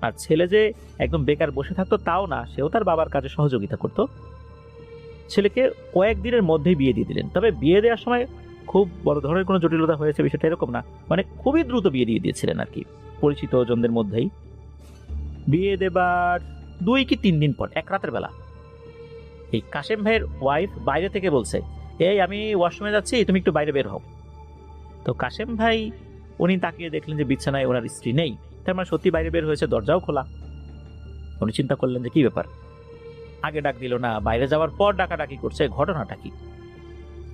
আর ছেলে যে একদম বেকার বসে থাকতো তাও না, সেও তার বাবার কাজে সহযোগিতা করত। ছেলেকে কয়েকদিনের মধ্যেই বিয়ে দিয়ে দিলেন। তবে বিয়ে দেওয়ার সময় খুব বড় ধরনের কোনো জটিলতা হয়েছে বিষয়টা এরকম না, মানে খুবই দ্রুত বিয়ে দিয়ে দিয়েছিলেন আর কি। পরিচিত জনদের মধ্যেই। বিয়ে দেবার 2 কি 3 দিন পর এক রাতের বেলা এই কাশেম ভাইয়ের ওয়াইফ বাইরে থেকে বলছে, এই আমি ওয়াশরুমে যাচ্ছি, তুমি একটু বাইরে বের হও। তো কাশেম ভাই উনি তাকিয়ে দেখলেন যে বিছানায় ওনার স্ত্রী নেই। তার মানে সত্যি বাইরে বের হয়েছে, দরজাও খোলা। উনি চিন্তা করলেন যে কি ব্যাপার, আগে ডাক দিল না, বাইরে যাওয়ার পর ডাকাডাকি করছে, ঘটনাটা কি?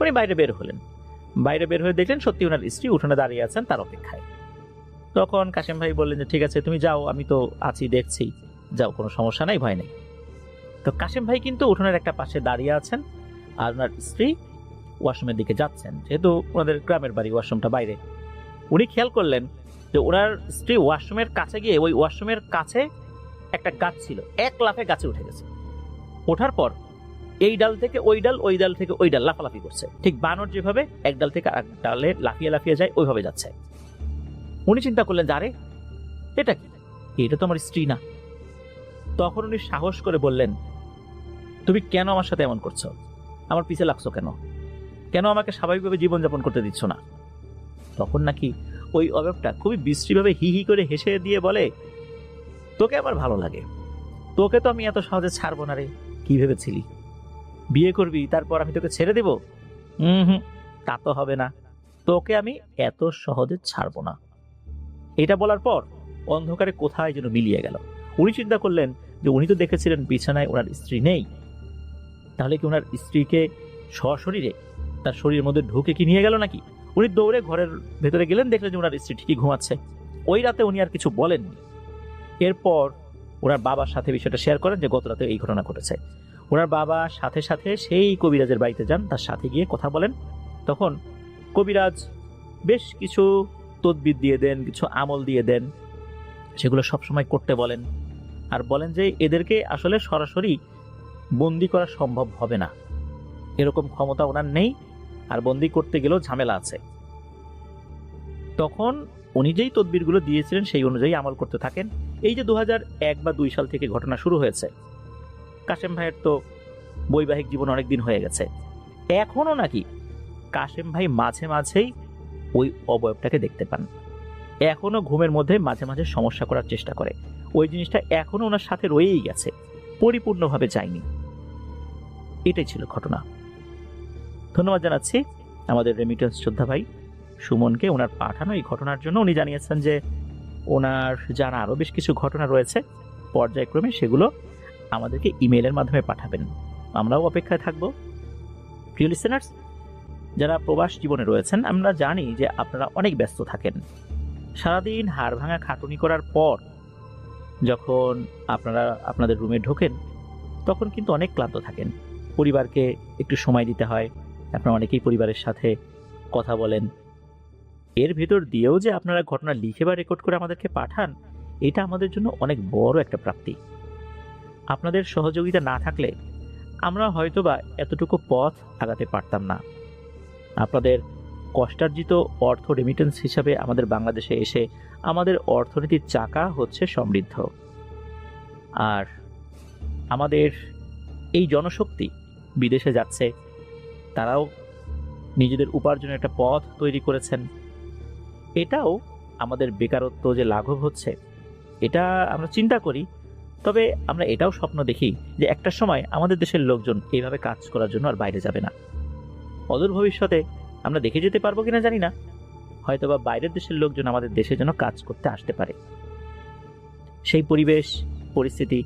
উনি বাইরে বের হলেন। বাইরে বের হয়ে দেখলেন সত্যি ওনার স্ত্রী উঠোনে দাঁড়িয়ে আছেন তার অপেক্ষায়। তখন কাশেম ভাই বললেন যে ঠিক আছে তুমি যাও, আমি তো আছি, দেখছি, যাও, কোনো সমস্যা নাই, ভয় নেই। তো কাশেম ভাই কিন্তু উঠোনের একটা পাশে দাঁড়িয়ে আছেন আর ওনার স্ত্রী ওয়াশরুমের দিকে যাচ্ছেন, যেহেতু ওনাদের গ্রামের বাড়ি, ওয়াশরুমটা বাইরে। উনি খেয়াল করলেন যে ওনার স্ত্রী ওয়াশরুমের কাছে গিয়ে ওই ওয়াশরুমের কাছে একটা গাছ ছিল, এক লাফে গাছে উঠে গেছে। ওঠার পর এই ডাল থেকে ওই ডাল, ওই ডাল থেকে ওই ডাল লাফালাফি করছে, ঠিক বানর যেভাবে এক ডাল থেকে আরেক ডালে লাফিয়ে লাফিয়ে যায় ওইভাবে যাচ্ছে। উনি চিন্তা করলেন যে আরে এটা কি, এটা তো আমার স্ত্রী না। তখন উনি সাহস করে বললেন, তুমি কেন আমার সাথে এমন করছো, আমার পিছে লাগছো কেন, কেন আমাকে স্বাভাবিকভাবে জীবনযাপন করতে দিচ্ছ না? তখন নাকি ওই অবয়বটা খুবই বিশ্রীভাবে হি হি করে হেসে দিয়ে বলে, তোকে আমার ভালো লাগে, তোকে তো আমি এত সহজে ছাড়বো না রে। কি ভেবেছিলি বিয়ে করবি তারপর আমি তোকে ছেড়ে দেব? হুম, তা তো হবে না, তোকে আমি এত সহজে ছাড়বো না। এটা বলার পর অন্ধকারে কোথায় যেন মিলিয়ে গেল। উনি চিন্তা করলেন যে উনি তো দেখেছিলেন বিছানায় ওনার স্ত্রী নেই, তাহলে কি ওনার স্ত্রীকে সশরীরে তার শরীরের মধ্যে ঢুকে কি নিয়ে গেল নাকি? উনি দৌড়ে ঘরের ভেতরে গেলেন, দেখলেন যে ওনার স্ত্রী ঠিকই ঘুমাচ্ছে। ওই রাতে উনি আর কিছু বলেননি। এরপর ওনার বাবার সাথে বিষয়টা শেয়ার করেন যে গত রাতে এই ঘটনা ঘটেছে। ওনার বাবা সাথে সাথে সেই কবিরাজের বাড়িতে যান, তার সাথে গিয়ে কথা বলেন। তখন কবিরাজ বেশ কিছু তদবির দিয়ে দেন, কিছু আমল দিয়ে দেন, সেগুলো সবসময় করতে বলেন। আর বলেন যে এদেরকে আসলে সরাসরি বন্দি করা সম্ভব হবে না, এরকম ক্ষমতা ওনার নেই, আর বন্দি করতে গেলেও ঝামেলা আছে। তখন উনি যেই তদবিরগুলো দিয়েছিলেন সেই অনুযায়ী আমল করতে থাকেন। এই যে 2001 বা 2 সাল থেকে ঘটনা শুরু হয়েছে, কাশেম ভাইয়ের তো বৈবাহিক জীবন অনেকদিন হয়ে গেছে, এখনো নাকি কাশেম ভাই মাঝে মাঝেই ওই অবয়বটাকে দেখতে পান। এখনো ঘুমের মধ্যে মাঝে মাঝে সমস্যা করার চেষ্টা করে। ওই জিনিসটা এখনো ওনার সাথে রয়েই গেছে, পরিপূর্ণভাবে যায়নি। এটাই ছিল ঘটনা। ধন্যবাদ জানাচ্ছি আমাদের রেমিটেন্স যোদ্ধা ভাই সুমনকে ওনার পাঠানো এই ঘটনার জন্য। উনি জানিয়েছেন যে ওনার জানা আরো বেশ কিছু ঘটনা রয়েছে, পর্যায়ক্রমে সেগুলো আমাদেরকে ইমেইলের মাধ্যমে পাঠাবেন, আমরাও অপেক্ষায় থাকব। প্রিয় লিসেনার্স, যারা প্রবাস জীবনে রয়েছেন, আমরা জানি যে আপনারা অনেক ব্যস্ত থাকেন। সারাদিন হাড় ভাঙা খাটুনি করার পর যখন আপনারা আপনাদের রুমে ঢোকেন তখন কিন্তু অনেক ক্লান্ত থাকেন। পরিবারকে একটু সময় দিতে হয়, আপনারা অনেকেই পরিবারের সাথে কথা বলেন। এর ভেতর দিয়েও যে আপনারা ঘটনা লিখে বা রেকর্ড করে আমাদেরকে পাঠান, এটা আমাদের জন্য অনেক বড় একটা প্রাপ্তি। আপনাদের সহযোগিতা না থাকলে আমরা হয়তোবা এতটুকু পথ আগাতে পারতাম না। আপনাদের কষ্টার্জিত অর্থ রেমিটেন্স হিসাবে আমাদের বাংলাদেশে এসে আমাদের অর্থনীতির চাকা হচ্ছে সমৃদ্ধ। আর আমাদের এই জনশক্তি বিদেশে যাচ্ছে, তারাও নিজেদের উপার্জনের একটা পথ তৈরি করেছেন। এটাও আমাদের বেকারত্ব যে লাঘব হচ্ছে এটা আমরা চিন্তা করি, তবে আমরা এটাও স্বপ্ন দেখি যে একটা সময় আমাদের দেশের লোকজন এইভাবে কাজ করার জন্য আর বাইরে যাবে না। অদূর ভবিষ্যতে আমরা দেখে যেতে পারবো কিনা জানি না, হয়তোবা বাইরের দেশের লোকজন আমাদের দেশে যেন কাজ করতে আসতে পারে। সেই পরিবেশ পরিস্থিতি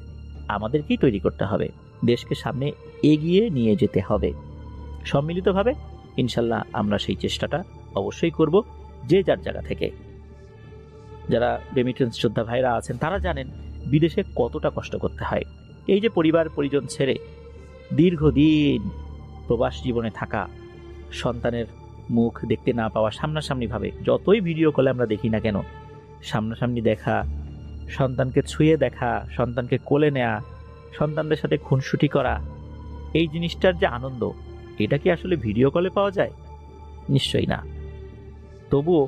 আমাদেরকেই তৈরি করতে হবে, দেশকে সামনে এগিয়ে নিয়ে যেতে হবে। সম্মিলিতভাবে ইনশাল্লাহ আমরা সেই চেষ্টাটা অবশ্যই করব, যে যার জায়গা থেকে। যারা রেমিটেন্স যোদ্ধা ভাইরা আছেন তারা জানেন বিদেশে কতটা কষ্ট করতে হয়। এই যে পরিবার পরিজন ছেড়ে দীর্ঘদিন প্রবাস জীবনে থাকা, সন্তানের মুখ দেখতে না পাওয়া, সামনাসামনিভাবে যতই ভিডিও কলে আমরা দেখি না কেন, সামনাসামনি দেখা, সন্তানকে ছুঁয়ে দেখা, সন্তানকে কোলে নেয়া, সন্তানদের সাথে খুনসুটি করা, এই জিনিসটার যে আনন্দ, এটা কি আসলে ভিডিও কলে পাওয়া যায়? নিশ্চয়ই না। তবুও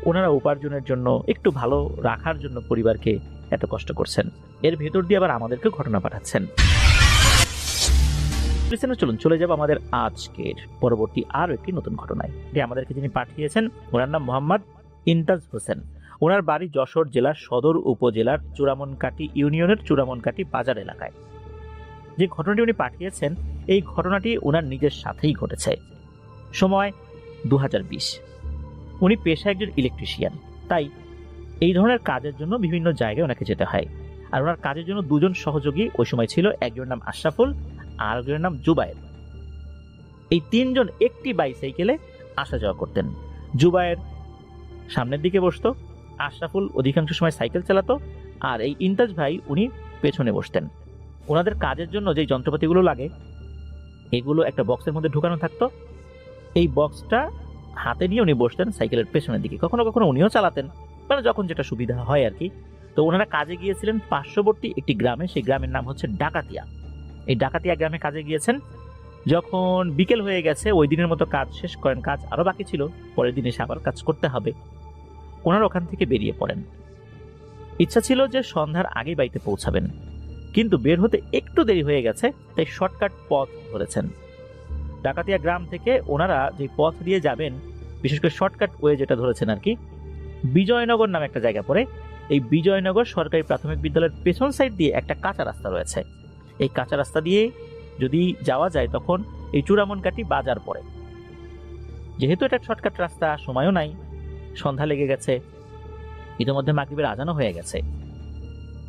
ওনারা উপার্জনের জন্য, একটু ভালো রাখার জন্য পরিবারকে এত কষ্ট করছেন, এর ভেতর দিয়ে আবার আমাদেরকে ঘটনা পাঠাচ্ছেন। চলুন চলে যাব আমাদের আজকের পরবর্তী আরো একটি নতুন ঘটনায়। যে আমাদেরকে যিনি পাঠিয়েছেন ওনার নাম মোহাম্মদ ইন্তাজ হোসেন। ওনার বাড়ি যশোর জেলার সদর উপজেলার চূড়ামনকাটি ইউনিয়নের চূড়ামনকাটি বাজার এলাকায়। যে ঘটনাটি উনি পাঠিয়েছেন এই ঘটনাটি ওনার নিজের সাথেই ঘটেছে। সময় 2020। উনি পেশায় একজন ইলেকট্রিশিয়ান, তাই এই ধরনের কাজের জন্য বিভিন্ন জায়গায় ওনাকে যেতে হয়। আর ওনার কাজের জন্য দুজন সহযোগী ওই সময় ছিল, একজনের নাম আশরাফুল আর একজনের নাম জুবায়ের। এই তিনজন একটি বাইসাইকেলে আসা যাওয়া করতেন। জুবায়ের সামনের দিকে বসতো, আশরাফুল অধিকাংশ সময় সাইকেল চালাতো, আর এই ইন্তাজ ভাই উনি পেছনে বসতেন। ওনাদের কাজের জন্য যে যন্ত্রপাতিগুলো লাগে এগুলো একটা বক্সের মধ্যে ঢুকানো থাকতো। এই বক্সটা হাতে নিয়ে উনি বসতেন সাইকেলের পেছনের দিকে। কখনো কখনো উনিও চালাতেন, মানে যখন যেটা সুবিধা হয় আর কি। তো ওনারা কাজে গিয়েছিলেন পার্শ্ববর্তী একটি গ্রামে, সেই গ্রামের নাম হচ্ছে ডাকাতিয়া। এই ডাকাতিয়া গ্রামে কাজে গিয়েছেন। যখন বিকেল হয়ে গেছে, ওই দিনের মতো কাজ শেষ করেন, কাজ আরো বাকি ছিল, পরের দিন এসে আবার কাজ করতে হবে। ওনারা ওখান থেকে বেরিয়ে পড়েন। ইচ্ছা ছিল যে সন্ধ্যার আগেই বাড়িতে পৌঁছাবেন, কিন্তু বের হতে একটু দেরি হয়ে গেছে, তাই শর্টকাট পথ ধরেছেন। ডাকাতিয়া গ্রাম থেকে ওনারা যে পথ দিয়ে যাবেন, বিশেষ করে শর্টকাট ওয়ে যেটা ধরেছেন আর কি, বিজয়নগর নামে একটা জায়গা পড়ে। এই বিজয়নগর সরকারি প্রাথমিক বিদ্যালয়ের পেছন সাইড দিয়ে একটা কাঁচা রাস্তা রয়েছে। এই কাঁচা রাস্তা দিয়ে যদি যাওয়া যায় তখন এই চূড়ামনকাটি বাজার পড়ে। যেহেতু এটা শর্টকাট রাস্তা, সময়ও নাই, সন্ধ্যা লেগে গেছে, ইতিমধ্যে মাগরিবের আজানও হয়ে গেছে,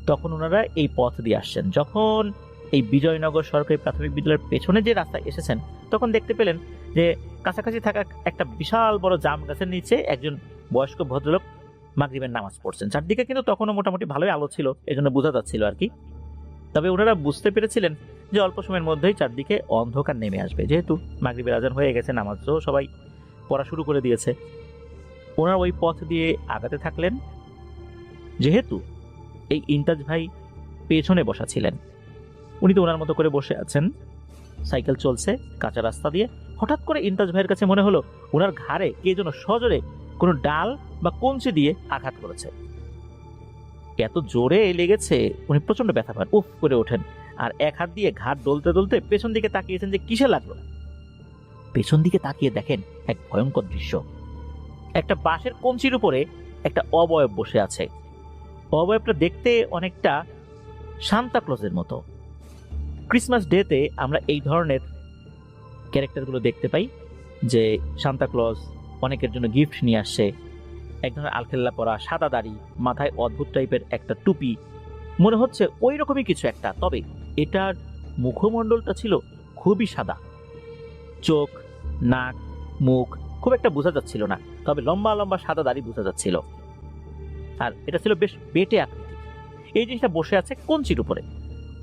তখন ওনারা এই পথ দিয়ে আসছেন। যখন এই বিজয়নগর সরকারি প্রাথমিক বিদ্যালয়ের পেছনে যে রাস্তায় এসেছেন, তখন দেখতে পেলেন যে কাছাকাছি থাকা একটা বিশাল বড় জাম গাছের নিচে একজন বয়স্ক ভদ্রলোক মাগরিবের নামাজ পড়ছেন। চারদিকে কিন্তু তখনও মোটামুটি ভালোই আলো ছিল, এজন্য বোঝা যাচ্ছিল আর কি। তবে ওনারা বুঝতে পেরেছিলেন যে অল্প সময়ের মধ্যেই চারদিকে অন্ধকার নেমে আসবে, যেহেতু মাগরিবের আজান হয়ে গেছে, নামাজও সবাই পড়া শুরু করে দিয়েছে। ওনারা ওই পথ দিয়ে আগাতে থাকলেন। যেহেতু এই ইন্তাজ ভাই পেছনে বসা ছিলেন, উনি তো ওনার মতো করে বসে আছেন, সাইকেল চলছে কাঁচা রাস্তা দিয়ে। হঠাৎ করে ইন্তাজ ভাইয়ের কাছে মনে হলো ওনার ঘাড়ে কে যেন সজোরে কোনো ডাল বা কঞ্চি দিয়ে আঘাত করেছে। এত জোরে লেগেছে উনি প্রচন্ড ব্যথা পান, উফ করে ওঠেন, আর এক হাত দিয়ে ঘাট ডলতে ডলতে পেছন দিকে তাকিয়েছেন যে কিসে লাগলো। পেছন দিকে তাকিয়ে দেখেন এক ভয়ঙ্কর দৃশ্য। একটা বাঁশের কঞ্চির উপরে একটা অবয়ব বসে আছে। অবয়বটা দেখতে অনেকটা সান্তা ক্লজের মতো। ক্রিসমাস ডেতে আমরা এই ধরনের ক্যারেক্টারগুলো দেখতে পাই, যে সান্তা ক্লজ অনেকের জন্য গিফট নিয়ে আসছে, এক ধরনের আলখেল্লা পরা, সাদা দাড়ি, মাথায় অদ্ভুত টাইপের একটা টুপি, মনে হচ্ছে ওই রকমই কিছু একটা। তবে এটার মুখমণ্ডলটা ছিল খুবই সাদা, চোখ, নাক, মুখ খুব একটা বোঝা যাচ্ছিল না, তবে লম্বা লম্বা সাদা দাড়ি বোঝা যাচ্ছিল। আর এটা ছিল বেশ বেটে আকৃতি। এই জিনিসটা বসে আছে কঞ্চির উপরে।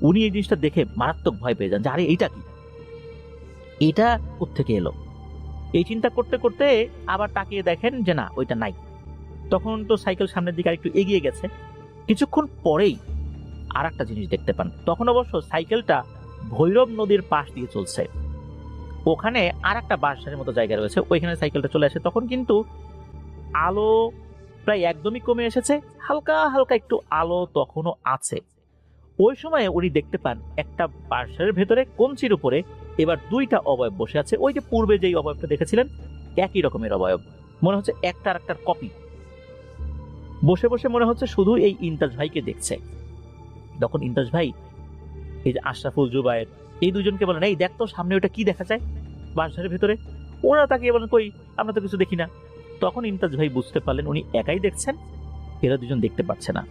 উনি এই জিনিসটা দেখে মারাত্মক ভয় পেয়ে যান যে আরে এইটা কি, এটা কোত্থেকে এলো। এই চিন্তা করতে করতে আবার তাকিয়ে দেখেন যে না, ওইটা নাই। তখন তো সাইকেল সামনের দিকে আরেকটু এগিয়ে গেছে। কিছুক্ষণ পরেই আর একটা জিনিস দেখতে পান। তখন অবশ্য সাইকেলটা ভৈরব নদীর পাশ দিয়ে চলছে। ওখানে আর একটা বাঁশঝাড়ের মতো জায়গা রয়েছে, ওইখানে সাইকেলটা চলে আসে। তখন কিন্তু আলো প্রায় একদমই কমে এসেছে, হালকা হালকা একটু আলো তখনও আছে। ওই সময়ে উনি দেখতে পান একটা বাঁশঝাড়ের ভেতরে কঞ্চির উপরে এবার দুইটা অবয়ব বসে আছে। ওই যে পূর্বে যেই অবয়বটা দেখেছিলেন একই রকমের অবয়ব, মনে হচ্ছে একটা আর একটার কপি। বসে বসে মনে হচ্ছে শুধু এই ইন্তাজ ভাইকে দেখছে। তখন ইন্তাজ ভাই এই যে আশরাফুল, জুবায়ের, এই দুজনকে বলেন এই দেখ তো সামনে ওটা কি দেখা যায় বাঁশঝাড়ের ভেতরে। ওরা তাকিয়ে বলেন কই, আমরা তো কিছু দেখি না। তখন ইন্তাজ ভাই বুঝতে পারলেন উনি একাই দেখছেন, এরা দুজন দেখতে পাচ্ছে না।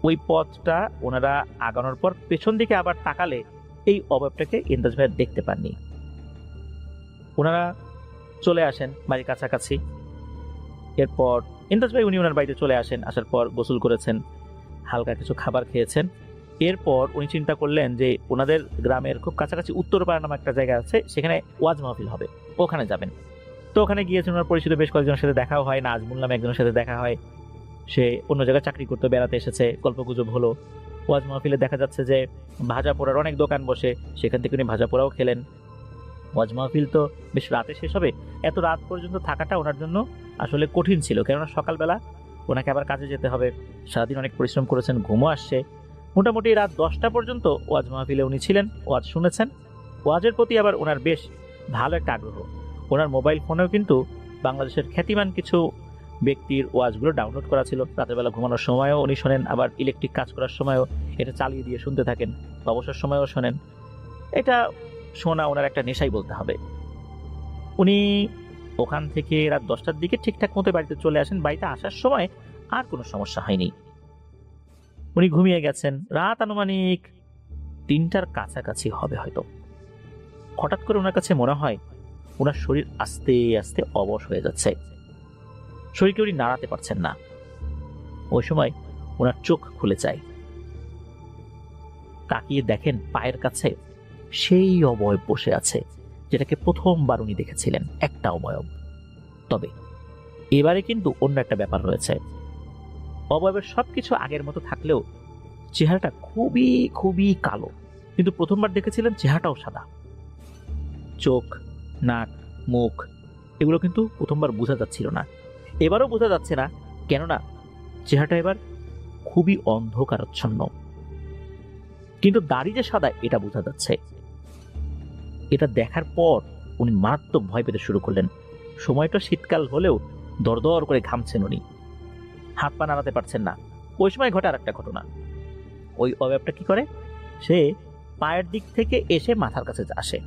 ওই পথটা ওনারা আগানোর পর পেছন দিকে আবার তাকালে এই অবয়বটাকে ইন্তাজ ভাই দেখতে পাননি। ওনারা চলে আসেন বাড়ির কাছাকাছি। এরপর ইন্তাজ ভাই উনি ওনার বাড়িতে চলে আসেন। আসার পর গোসল করেছেন, হালকা কিছু খাবার খেয়েছেন। এরপর উনি চিন্তা করলেন যে ওনাদের গ্রামের খুব কাছাকাছি উত্তরপাড়া নামে একটা জায়গা আছে, সেখানে ওয়াজ মাহফিল হবে, ওখানে যাবেন। তো ওখানে গিয়েছেন, ওনার পরিচিত বেশ কয়েকজনের সাথে দেখাও হয়। নাজমুল নামে একজনের সাথে দেখা হয়, সে অন্য জায়গায় চাকরি করতে বেড়াতে এসেছে, গল্পগুজব হলো। ওয়াজ মাহফিলে দেখা যাচ্ছে যে ভাজা পোড়ার অনেক দোকান বসে, সেখান থেকে উনি ভাজা পোড়াও খেলেন। ওয়াজ মাহফিল তো বেশ রাতে শেষ হবে, এত রাত পর্যন্ত থাকাটা ওনার জন্য আসলে কঠিন ছিল, কেননা সকালবেলা ওনাকে আবার কাজে যেতে হবে। সারাদিন অনেক পরিশ্রম করেছেন, ঘুমও আসছে। মোটামুটি রাত 10টা পর্যন্ত ওয়াজ মাহফিলে উনি ছিলেন, ওয়াজ শুনেছেন। ওয়াজের প্রতি আবার ওনার বেশ ভালো একটা আগ্রহ। ওনার মোবাইল ফোনেও কিন্তু বাংলাদেশের খ্যাতিমান কিছু ব্যক্তির ওয়াজগুলো ডাউনলোড করা ছিল। রাতের বেলা ঘুমানোর সময়ও উনি শোনেন, আবার ইলেকট্রিক কাজ করার সময়ও এটা চালিয়ে দিয়ে শুনতে থাকেন, অবসর সময়ও শোনেন। এটা শোনা ওনার একটা নেশাই বলতে হবে। উনি ওখান থেকে রাত 10টার দিকে ঠিকঠাক মতো বাড়িতে চলে আসেন। বাড়িতে আসার সময় আর কোনো সমস্যা হয়নি। উনি ঘুমিয়ে গেছেন। রাত আনুমানিক 3টার কাছাকাছি হবে হয়তো। হঠাৎ করে ওনার কাছে মনে হয় ওনার শরীর আস্তে আস্তে অবশ হয়ে যাচ্ছে, শরীরকে উনি নাড়াতে পারছেন না। ওই সময় ওনার চোখ খুলে যায়, তাকিয়ে দেখেন পায়ের কাছে সেই অবয়ব বসে আছে যেটাকে প্রথমবার উনি দেখেছিলেন, একটা অবয়ব। তবে এবারে কিন্তু অন্য একটা ব্যাপার রয়েছে। অবয়বের সবকিছু আগের মতো থাকলেও চেহারাটা খুবই খুবই কালো। কিন্তু প্রথমবার দেখেছিলেন চেহারাটাও সাদা। চোখ, নাক, মুখ এগুলো কিন্তু প্রথমবার বোঝা যাচ্ছিল না, এবারও বোঝা যাচ্ছে না। কেননা চেহারাটা এবার খুবই অন্ধকারাচ্ছন্ন, কিন্তু দাড়ি যে সাদা এটা বোঝা যাচ্ছে। এটা দেখার পর উনি মারাত্মক ভয় পেতে শুরু করলেন। সময়টা শীতকাল হলেও দরদর করে ঘামছেন উনি, হাত পা নাড়াতে পারছেন না। ওই সময় ঘটে আর একটা ঘটনা। ওই অবয়বটা কি করে, সে পায়ের দিক থেকে এসে মাথার কাছে আসে,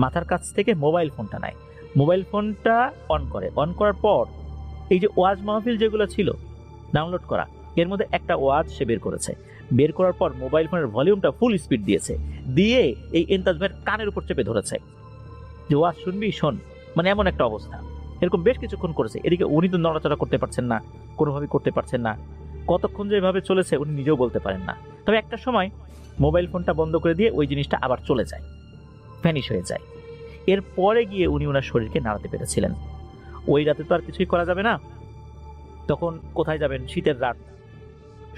মাথার কাছ থেকে মোবাইল ফোনটা নেয়, মোবাইল ফোনটা অন করে। অন করার পর এই যে ওয়াজ মাহফিল যেগুলো ছিল ডাউনলোড করা, এর মধ্যে একটা ওয়াজ সে বের করেছে। বের করার পর মোবাইল ফোনের ভলিউমটা ফুল স্পিড দিয়েছে, দিয়ে এই ইমতাজ ভাইয়ের কানের উপর চেপে ধরেছে যে ওয়াজ শুনবি শোন, মানে এমন একটা অবস্থা। এরকম বেশ কিছুক্ষণ করেছে। এদিকে উনি তো নড়াচড়া করতে পারছেন না, কোনোভাবে করতে পারছেন না। কতক্ষণ যে এভাবে চলেছে উনি নিজেও বলতে পারেন না। তবে একটা সময় মোবাইল ফোনটা বন্ধ করে দিয়ে ওই জিনিসটা আবার চলে যায়, ভ্যানিশ হয়ে যায়। এর পরে গিয়ে উনি ওনার শরীরকে নাড়াতে পেরেছিলেন। ওই রাতে তো আর কিছুই করা যাবে না, তখন কোথায় যাবেন, শীতের রাত।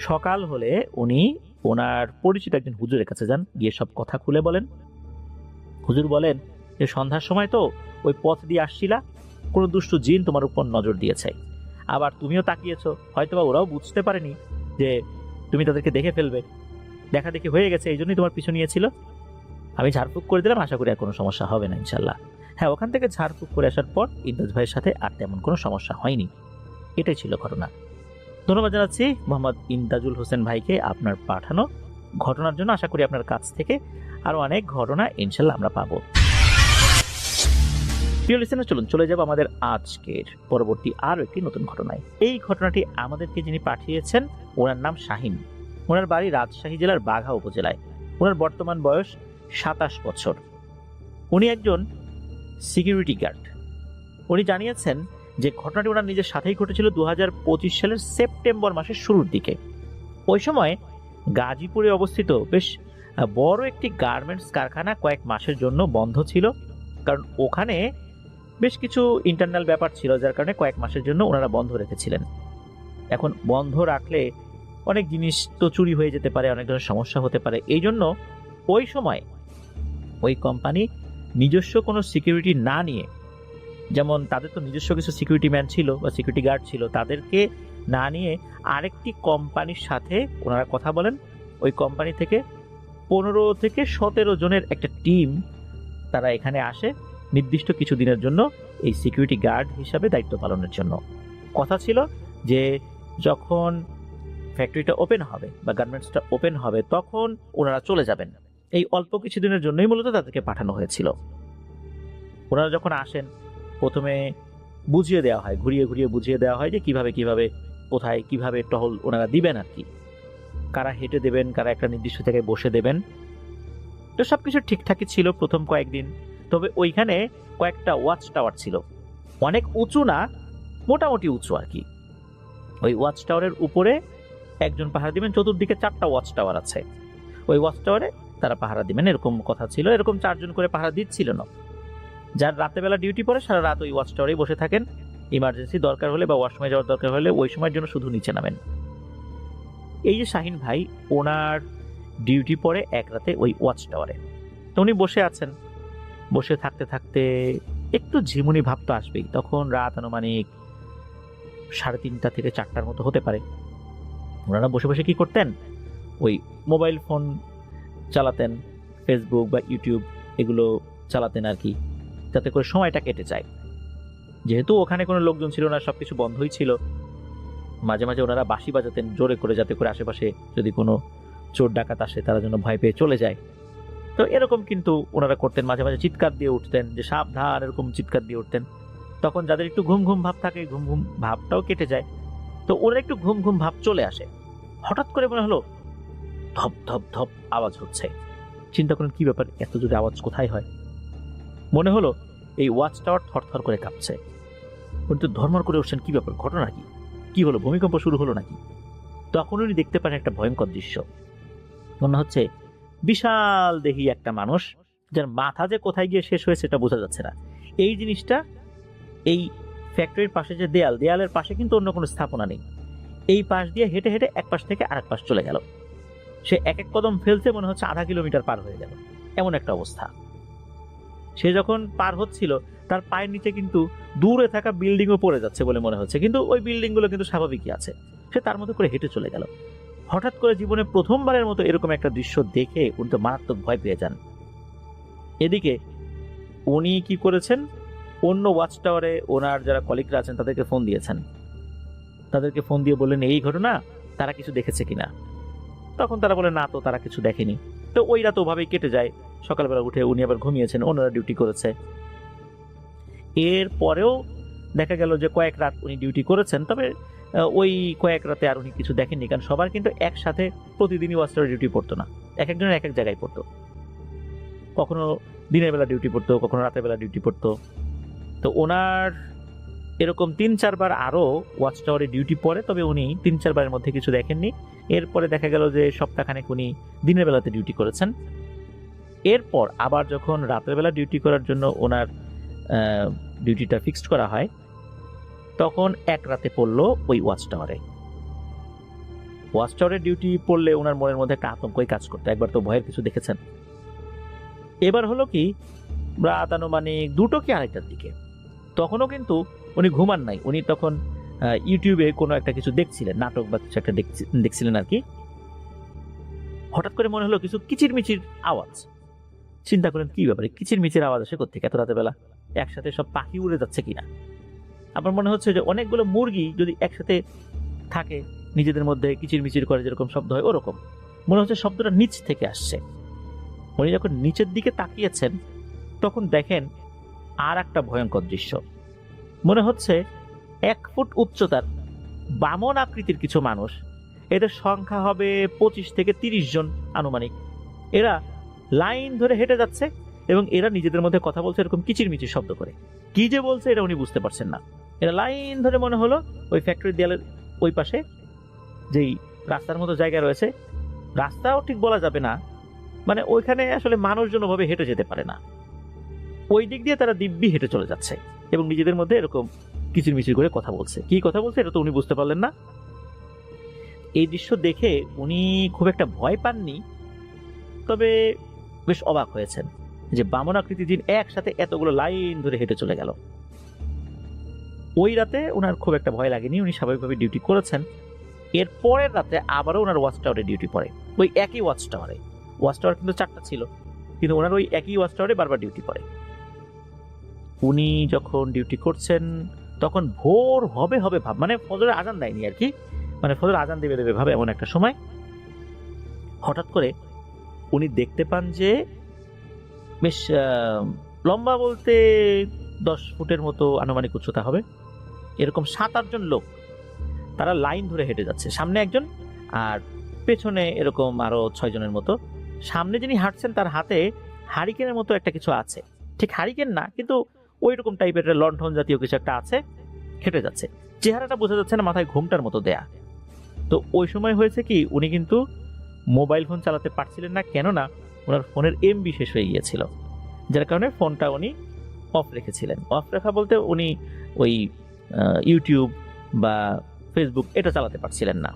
সকাল হলে উনি ওনার পরিচিত একজন হুজুরের কাছে যান, গিয়ে সব কথা খুলে বলেন। হুজুর বলেন যে সন্ধ্যার সময় তো ওই পথ দিয়ে আসছিলা, কোনো দুষ্টু জিন তোমার উপর নজর দিয়েছে, আবার তুমিও তাকিয়েছো, হয়তোবা ওরাও বুঝতে পারেনি যে তুমি তাদেরকে দেখে ফেলবে, দেখা দেখি হয়ে গেছে, এই জন্যই তোমার পিছু নিয়েছিল। আমি ঝাড়ফুঁক করে দিলাম, আশা করি আর কোনো সমস্যা হবে না ইনশাল্লাহ। হ্যাঁ, ওখান থেকে ঝাড়ফুঁক করে আসার পর ইমতাজ ভাইয়ের সাথে আর তেমন কোনো সমস্যা হয়নি। এটাই ছিল ঘটনা। ধন্যবাদ জানাচ্ছি মোহাম্মদ ইমতাজুল হোসেন ভাইকে আপনার পাঠানো ঘটনার জন্য। আশা করি আপনার কাছ থেকে আরো অনেক ঘটনা ইনশাল্লাহ আমরা পাবো। প্রিয় লিসেনার, চলুন চলে যাব আমাদের আজকের পরবর্তী আরো একটি নতুন ঘটনায়। এই ঘটনাটি আমাদেরকে যিনি পাঠিয়েছেন ওনার নাম শাহিন। ওনার বাড়ি রাজশাহী জেলার বাঘা উপজেলায়। ওনার বর্তমান বয়স 27 বছর। উনি একজন সিকিউরিটি গার্ড। উনি জানিয়েছেন যে ঘটনাটি ওনার নিজের সাথেই ঘটেছিল 2025 সালের সেপ্টেম্বর মাসের শুরুর দিকে। ওই সময় গাজীপুরে অবস্থিত বেশ বড় একটি গার্মেন্টস কারখানা কয়েক মাসের জন্য বন্ধ ছিল, কারণ ওখানে বেশ কিছু ইন্টারনাল ব্যাপার ছিল, যার কারণে কয়েক মাসের জন্য ওনারা বন্ধ রেখেছিলেন। এখন বন্ধ রাখলে অনেক জিনিস তো চুরি হয়ে যেতে পারে, অনেক ধরনের সমস্যা হতে পারে। এই জন্য ওই সময় ওই কোম্পানি নিজস্ব কোনো সিকিউরিটি না নিয়ে, যেমন তাদের তো নিজস্ব কিছু সিকিউরিটি ম্যান ছিল বা সিকিউরিটি গার্ড ছিল, তাদেরকে না নিয়ে আরেকটি কোম্পানির সাথে ওনারা কথা বলেন। ওই কোম্পানি থেকে 15 থেকে 17 জনের একটা টিম তারা এখানে আসে নির্দিষ্ট কিছু দিনের জন্য এই সিকিউরিটি গার্ড হিসাবে দায়িত্ব পালনের জন্য। কথা ছিল যে যখন ফ্যাক্টরিটা ওপেন হবে বা গার্মেন্টসটা ওপেন হবে তখন ওনারা চলে যাবেন। এই অল্প কিছু দিনের জন্যই মূলত তাদেরকে পাঠানো হয়েছিল। ওনারা যখন আসেন প্রথমে বুঝিয়ে দেওয়া হয়, ঘুরিয়ে ঘুরিয়ে বুঝিয়ে দেওয়া হয় যে কিভাবে কিভাবে কোথায় কিভাবে টহল ওনারা দিবেন আর কি, কারা হেঁটে দেবেন, কারা একটা নির্দিষ্ট জায়গায় বসে দেবেন। তো সবকিছু ঠিকঠাকই ছিল প্রথম কয়েকদিন। তবে ওইখানে কয়েকটা ওয়াচ টাওয়ার ছিল, অনেক উঁচু না, মোটামুটি উঁচু আর কি। ওই ওয়াচ টাওয়ারের উপরে একজন পাহারা দিবেন, চতুর্দিকে 4টা ওয়াচ টাওয়ার আছে। ওই ওয়াচ টাওয়ারে তারা পাহারা দিবেন এরকম কথা ছিল। এরকম 4 জন করে পাহারা দিচ্ছিল না। যার রাতের বেলা ডিউটি পড়ে সারা রাত ওই ওয়াচ টাওয়ারেই বসে থাকেন, ইমার্জেন্সি দরকার হলে বা ওয়াশরুমে যাওয়ার দরকার হলে ওই সময়ের জন্য শুধু নিচে নামেন। এই যে শাহিন ভাই, ওনার ডিউটি পড়ে এক রাতে ওই ওয়াচ টাওয়ারে। তো উনি বসে আছেন, বসে থাকতে থাকতে একটু ঝিমুনি ভাব তো আসবেই। তখন রাত আনুমানিক 3:30 থেকে 4টার মতো হতে পারে। ওনারা বসে বসে কি করতেন, ওই মোবাইল ফোন চালাতেন, ফেসবুক বা ইউটিউব এগুলো চালাতেন আর কি, যাতে করে সময়টা কেটে যায়। যেহেতু ওখানে কোনো লোকজন ছিল না, সবকিছু বন্ধই ছিল, মাঝে মাঝে ওনারা বাঁশি বাজাতেন জোরে করে, যাতে করে আশেপাশে যদি কোনো চোর ডাকাত আসে তারা যেন ভয় পেয়ে চলে যায়। তো এরকম কিন্তু ওনারা করতেন, মাঝে মাঝে চিৎকার দিয়ে উঠতেন যে সাবধান, এরকম চিৎকার দিয়ে উঠতেন। তখন যাদের একটু ঘুম ঘুম ভাব থাকে, ঘুম ঘুম ভাবটাও কেটে যায়। তো ওনার একটু ঘুম ঘুম ভাব চলে আসে। হঠাৎ করে মনে হলো ধপ ধপ ধপ আওয়াজ হচ্ছে। চিন্তা করেন কি ব্যাপার, এত জোরে আওয়াজ কোথায় হয়? মনে হলো এই ওয়াচ টাওয়ার থরথর করে কাঁপছে। উনি তো ধর্মর করে উঠছেন, কি ব্যাপার, ঘটনা কি? কি হলো, ভূমিকম্প শুরু হলো নাকি? তখন উনি দেখতে পান একটা ভয়ঙ্কর দৃশ্য। মনে হচ্ছে বিশাল দেহি একটা মানুষ, যার মাথা যে কোথায় গিয়ে শেষ হয়েছে সেটা বোঝা যাচ্ছে না। এই জিনিসটা এই ফ্যাক্টরির পাশে যে দেয়াল, দেয়ালের পাশে কিন্তু অন্য কোনো স্থাপনা নেই। এই পাশ দিয়ে হেঁটে হেঁটে এক পাশ থেকে আরেক পাশ চলে গেল। সে এক এক কদম ফেলছে, মনে হচ্ছে আধা কিলোমিটার পার হয়ে গেল, এমন একটা অবস্থা। সে যখন পার হচ্ছিল তার পায়ের নিচে কিন্তু দূরে থাকা বিল্ডিংও পড়ে যাচ্ছে বলে মনে হচ্ছে, কিন্তু ওই বিল্ডিং গুলো কিন্তু স্বাভাবিকই আছে। সে তার মতো করে হেঁটে চলে গেল। হঠাৎ করে জীবনে প্রথমবারের মতো এরকম একটা দৃশ্য দেখে উনি তো মারাত্মক ভয় পেয়ে যান। এদিকে উনি কি করেছেন, অন্য ওয়াচ টাওয়ারে ওনার যারা কলিগরা আছেন তাদেরকে ফোন দিয়েছেন। তাদেরকে ফোন দিয়ে বললেন এই ঘটনা, তারা কিছু দেখেছে কিনা। তখন তারা বলে না, তো তারা কিছু দেখেনি। তো ওই রাত ওভাবেই কেটে যায়। সকালবেলা উঠে উনি আবার ঘুমিয়েছেন, ওনারা ডিউটি করেছে। এর পরেও দেখা গেল যে কয়েক রাত উনি ডিউটি করেছেন, তবে ওই কয়েক রাতে আর উনি কিছু দেখেননি, কারণ সবার কিন্তু একসাথে প্রতিদিনই ওয়াচ টাওয়ারে ডিউটি পড়তো না, এক একজনের এক এক জায়গায় পড়তো। কখনো দিনের বেলা ডিউটি পড়তো, কখনো রাতের বেলা ডিউটি পড়তো। তো ওনার এরকম 3-4 বার আরো ওয়াচ টাওয়ারে ডিউটি পড়ে, তবে উনি 3-4 বারের মধ্যে কিছু দেখেননি। এরপরে দেখা গেল যে সপ্তাহখানেক উনি দিনের বেলাতে ডিউটি করেছেন। এরপর আবার যখন রাতের বেলা ডিউটি করার জন্য ওনার ডিউটিটা ফিক্সড করা হয়, তখন এক রাতে পড়লো ওই ওয়াচ টাওয়ারে। ওয়াচ টাওয়ারে ডিউটি পড়লে ওনার মনের মধ্যে একটা আতঙ্কই কাজ করতো, একবার তো ভয়ের কিছু দেখেছেন। এবার হলো কি, রাত আনুমানিক 2টো কি আড়াইটার দিকে, তখনও কিন্তু উনি ঘুমান নাই। উনি তখন ইউটিউবে কোনো একটা কিছু দেখছিলেন, নাটক বা কিছু একটা দেখছিলেন আর কি। হঠাৎ করে মনে হলো কিছু কিচিরমিচির আওয়াজ। চিন্তা করেন কি ব্যাপারে, কিচিরমিচির আওয়াজ আসে কোত্থেকে এত রাতে বেলা? একসাথে সব পাখি উড়ে যাচ্ছে কিনা। আমার মনে হচ্ছে যে অনেকগুলো মুরগি যদি একসাথে থাকে, নিজেদের মধ্যে কিচিরমিচির করে যেরকম শব্দ হয়, ওরকম মনে হচ্ছে শব্দটা নিচ থেকে আসছে। উনি যখন নিচের দিকে তাকিয়েছেন তখন দেখেন আর একটা ভয়ঙ্কর দৃশ্য। মনে হচ্ছে 1 ফুট উচ্চতার বামন আকৃতির কিছু মানুষ, এদের সংখ্যা হবে 25 থেকে 30 জন আনুমানিক। এরা লাইন ধরে হেঁটে যাচ্ছে এবং এরা নিজেদের মধ্যে কথা বলছে এরকম কিচিরমিচির শব্দ করে। কি যে বলছে এটা উনি বুঝতে পারছেন না। এরা লাইন ধরে, মনে হলো ওই ফ্যাক্টরির দেয়ালের ওই পাশে যেই রাস্তার মতো জায়গা রয়েছে, রাস্তাও ঠিক বলা যাবে না, মানে ওইখানে আসলে মানুষজন ওভাবে হেঁটে যেতে পারে না, ওই দিক দিয়ে তারা দিব্যি হেঁটে চলে যাচ্ছে এবং নিজেদের মধ্যে এরকম কিচিরমিচির করে কথা বলছে। কি কথা বলছে এটা তো উনি বুঝতে পারলেন না। এই দৃশ্য দেখে উনি খুব একটা ভয় পাননি, তবে বেশ অবাক হয়েছেন যে বামন আকৃতি জিন একসাথে এতগুলো লাইন ধরে হেঁটে চলে গেল। ওই রাতে ওনার খুব একটা ভয় লাগেনি, উনি স্বাভাবিকভাবে ডিউটি করেছেন। এর পরের রাতে আবারও ওনার ওয়াচ টাওয়ারে ডিউটি পড়ে, ওই একই ওয়াচ টাওয়ারে। ওয়াচ টাওয়ার কিন্তু 4টা ছিল, কিন্তু ওনার ওই একই ওয়াচ টাওয়ারে বারবার ডিউটি পড়ে। উনি যখন ডিউটি করছেন তখন ভোর হবে হবে ভাব, মানে ফজরের আজান দেয়নি আর কি, মানে ফজর আজান দেবে দেবে ভাবে এমন একটা সময় হঠাৎ করে উনি দেখতে পান যে বেশ লম্বা বলতে 10 ফুটের মতো আনুমানিক উচ্চতা হবে, এরকম 7-8 জন লোক, তারা লাইন ধরে হেঁটে যাচ্ছে। সামনে একজন আর পেছনে এরকম আরো 6 জনের মতো। সামনে যিনি হাঁটছেন তার হাতে হারিকেনের মতো একটা কিছু আছে, ঠিক হারিকেন না কিন্তু ওই রকম টাইপের লণ্ঠন জাতীয় কিছু একটা আছে, হেঁটে যাচ্ছে। চেহারাটা বোঝা যাচ্ছে না, মাথায় ঘোমটার মতো দেয়া। তো ওই সময় হয়েছে কি, উনি কিন্তু মোবাইল ফোন চালাতে পারছিলেন না, কেননা ওনার ফোনের এমবি শেষ হয়ে গিয়েছিল, যার কারণে ফোনটা উনি অফ রেখেছিলেন। অফ রাখা বলতে উনি ওই ইউটিউব বা ফেসবুক এটা চালাতে পারছিলেন না।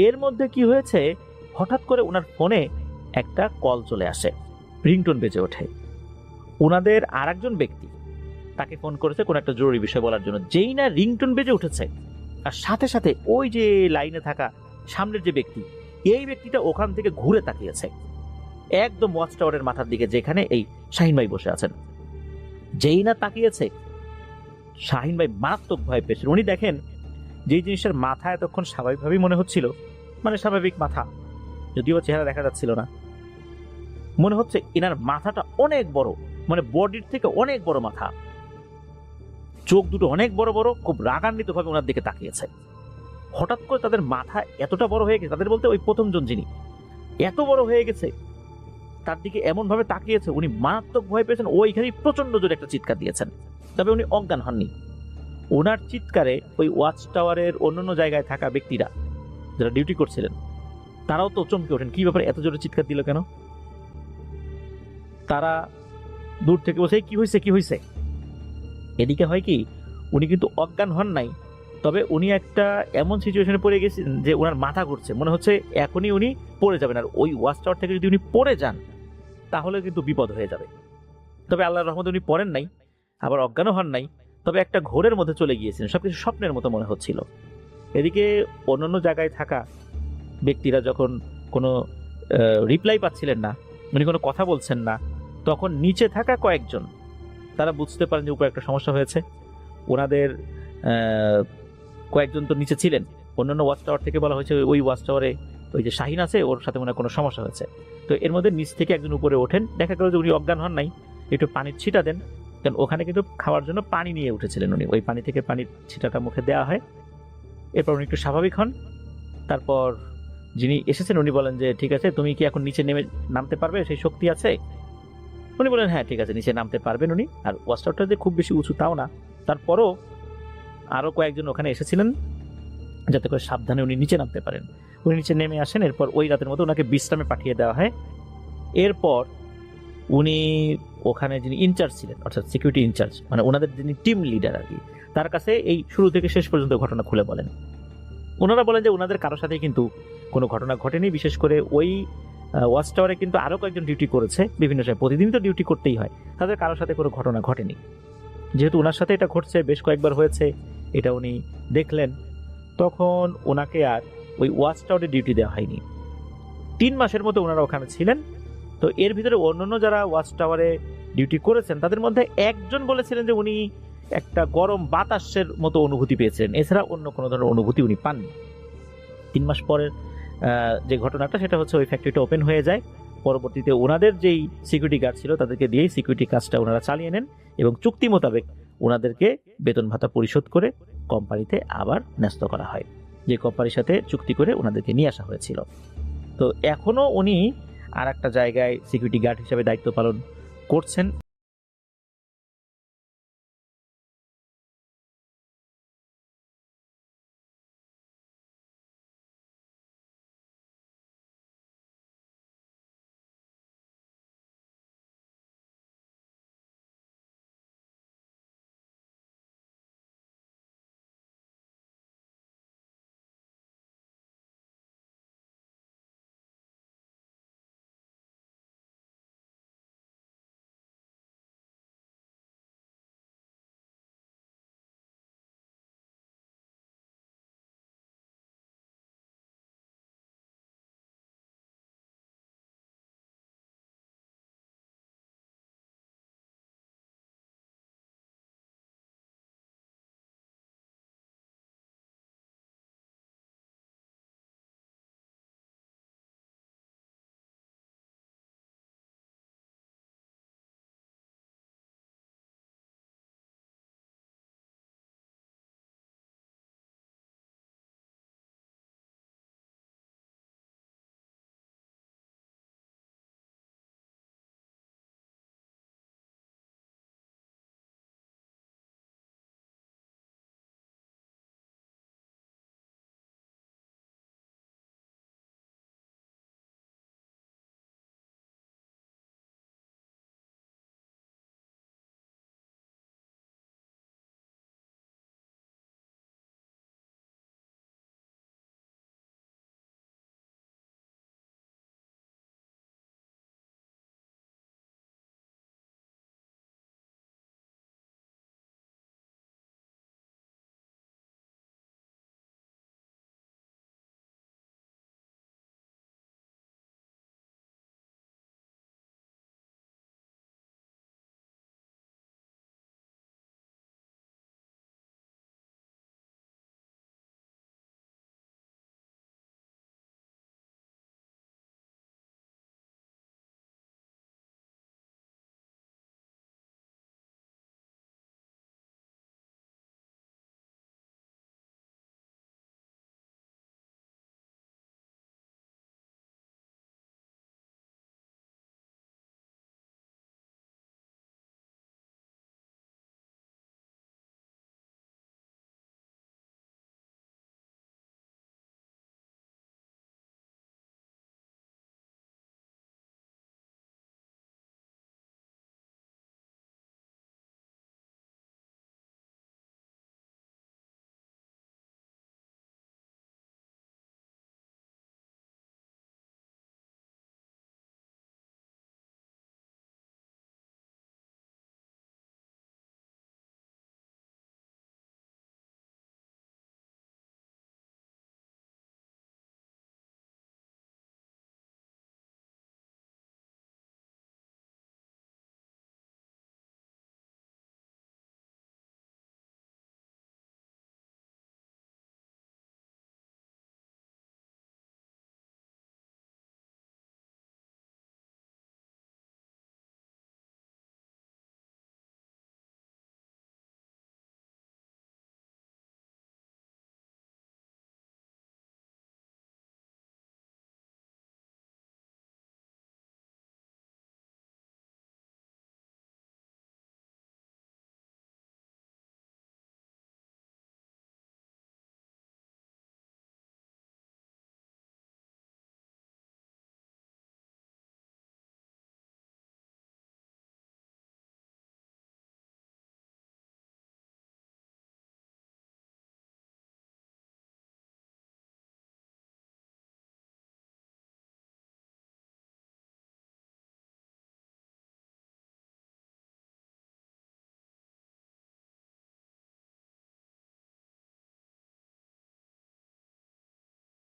এর মধ্যে কি হয়েছে, হঠাৎ করে ওনার ফোনে একটা কল চলে আসে, রিংটোন বেজে ওঠে। ওনাদের আর একজন ব্যক্তি তাকে ফোন করেছে কোনো একটা জরুরি বিষয় বলার জন্য। যেই না রিংটোন বেজে উঠেছে, আর সাথে সাথে ওই যে লাইনে থাকা সামনের যে ব্যক্তি, এই ব্যক্তিটা ওখান থেকে ঘুরে তাকিয়েছে একদম ওয়াচ টাওয়ারের মাথার দিকে, যেখানে এই শাহিন ভাই বসে আছেন। যেই না তাকিয়েছে, শাহিন ভাই মারাত্মক ভয় পেয়েছেন। উনি দেখেন যে জিনিসটার মাথা এতক্ষণ স্বাভাবিকভাবেই মনে হচ্ছিল, মানে স্বাভাবিক মাথা, যদিও চেহারা দেখা যাচ্ছিল না, মনে হচ্ছে এনার মাথাটা অনেক বড়, মানে বডির থেকে অনেক বড় মাথা, চোখ দুটো অনেক বড় বড়, খুব রাগান্বিত ভাবে ওনার দিকে তাকিয়েছে। হঠাৎ করে তাদের মাথা এতটা বড় হয়ে গেছে, তাদের বলতে ওই প্রথমজন যিনি, এত বড় হয়ে গেছে, তার দিকে এমন ভাবে তাকিয়েছে, উনি মারাত্মক ভয় পেয়েছেন। ওইখানেই প্রচন্ড জোরে একটা চিৎকার দিয়েছেন, তবে উনি অজ্ঞান হননি। ওনার চিৎকারে ওই ওয়াচ টাওয়ারের অন্যান্য জায়গায় থাকা ব্যক্তিরা যারা ডিউটি করছিলেন তারাও তো চমকে ওঠেন, কি ব্যাপারে এত জোরে চিৎকার দিল কেন। তারা দূর থেকে বসে কি হয়েছে কি হয়েছে। এদিকে হয় কি, উনি কিন্তু অজ্ঞান হন নাই, তবে উনি একটা এমন সিচুয়েশনে পড়ে গেছেন যে ওনার মাথা ঘুরছে, মনে হচ্ছে এখনই উনি পড়ে যাবেন, আর ওই ওয়াচ টাওয়ার থেকে যদি উনি পড়ে যান তাহলে কিন্তু বিপদ হয়ে যাবে। তবে আল্লাহর রহমতে উনি পড়েন নাই, আবার অজ্ঞানও হন নাই, তবে একটা ঘোরের মধ্যে চলে গিয়েছিলেন, সবকিছু স্বপ্নের মতো মনে হচ্ছিল। এদিকে অন্যান্য জায়গায় থাকা ব্যক্তিরা যখন কোনো রিপ্লাই পাচ্ছিলেন না, উনি কোনো কথা বলছেন না, তখন নিচে থাকা কয়েকজন তারা বুঝতে পারেন যে উপরে একটা সমস্যা হয়েছে। ওনাদের কয়েকজন তো নিচে ছিলেন, অন্যান্য ওয়াচ টাওয়ার থেকে বলা হয়েছে ওই ওয়াচ টাওয়ারে ওই যে শাহিন আছে, ওর সাথে মনে হয় কোনো সমস্যা হয়েছে। তো এর মধ্যে নিচ থেকে একজন উপরে ওঠেন, দেখা গেল যে উনি অজ্ঞান হন নাই, একটু পানির ছিটা দেন, কারণ ওখানে কিন্তু খাওয়ার জন্য পানি নিয়ে উঠেছিলেন উনি, ওই পানি থেকে পানির ছিটাটা মুখে দেওয়া হয়। এরপর উনি একটু স্বাভাবিক হন। তারপর যিনি এসেছেন উনি বলেন যে ঠিক আছে, তুমি কি এখন নিচে নামতে পারবে, সেই শক্তি আছে? উনি বলেন হ্যাঁ ঠিক আছে, নিচে নামতে পারবেন উনি। আর ওয়াচ টাওয়ারটা যে খুব বেশি উঁচু তাও না, তারপরও আরো কয়েকজন ওখানে এসেছিলেন যাতে করে সাবধানে উনি নিচে নামতে পারেন। উনি নিচে নেমে আসেন, এরপর ওই রাতের মধ্যে ওনাকে বিশ্রামে পাঠিয়ে দেওয়া হয়। এরপর উনি ওখানে যিনি ইনচার্জ ছিলেন, অর্থাৎ সিকিউরিটি ইনচার্জ, মানে ওনাদের যিনি টিম লিডার আর কি, তার কাছে এই শুরু থেকে শেষ পর্যন্ত ঘটনা খুলে বলেন। ওনারা বলেন যে ওনাদের কারোর সাথে কিন্তু কোনো ঘটনা ঘটেনি, বিশেষ করে ওই ওয়াচ টাওয়ারে কিন্তু আরো কয়েকজন ডিউটি করেছে বিভিন্ন সময়, প্রতিদিন তো ডিউটি করতেই হয়, তাদের কারোর সাথে কোনো ঘটনা ঘটেনি। যেহেতু ওনার সাথে এটা ঘটছে, বেশ কয়েকবার হয়েছে, এটা উনি দেখলেন, তখন ওনাকে আর ওই ওয়াচ টাওয়ারে ডিউটি দেওয়া হয়নি। 3 মাসের মতো ওনারা ওখানে ছিলেন। তো এর ভিতরে অন্যান্য যারা ওয়াচ টাওয়ারে ডিউটি করেছেন তাদের মধ্যে একজন বলেছিলেন যে উনি একটা গরম বাতাসের মতো অনুভূতি পেয়েছিলেন, এছাড়া অন্য কোনো ধরনের অনুভূতি উনি পাননি। 3 মাস পরের যে ঘটনাটা, সেটা হচ্ছে ওই ফ্যাক্টরিটা ওপেন হয়ে যায়। পরবর্তীতে ওনাদের যেই সিকিউরিটি গার্ড ছিল তাদেরকে দিয়েই সিকিউরিটি কাজটা ওনারা চালিয়ে নেন, এবং চুক্তি মোতাবেক ওনাদেরকে বেতন ভাতা পরিশোধ করে কোম্পানিতে আবার ন্যস্ত করা হয়, যে কোম্পানির সাথে চুক্তি করে ওনাদেরকে নিয়ে আসা হয়েছিল। তো এখনো উনি আর একটা জায়গায় সিকিউরিটি গার্ড হিসেবে দায়িত্ব পালন করছেন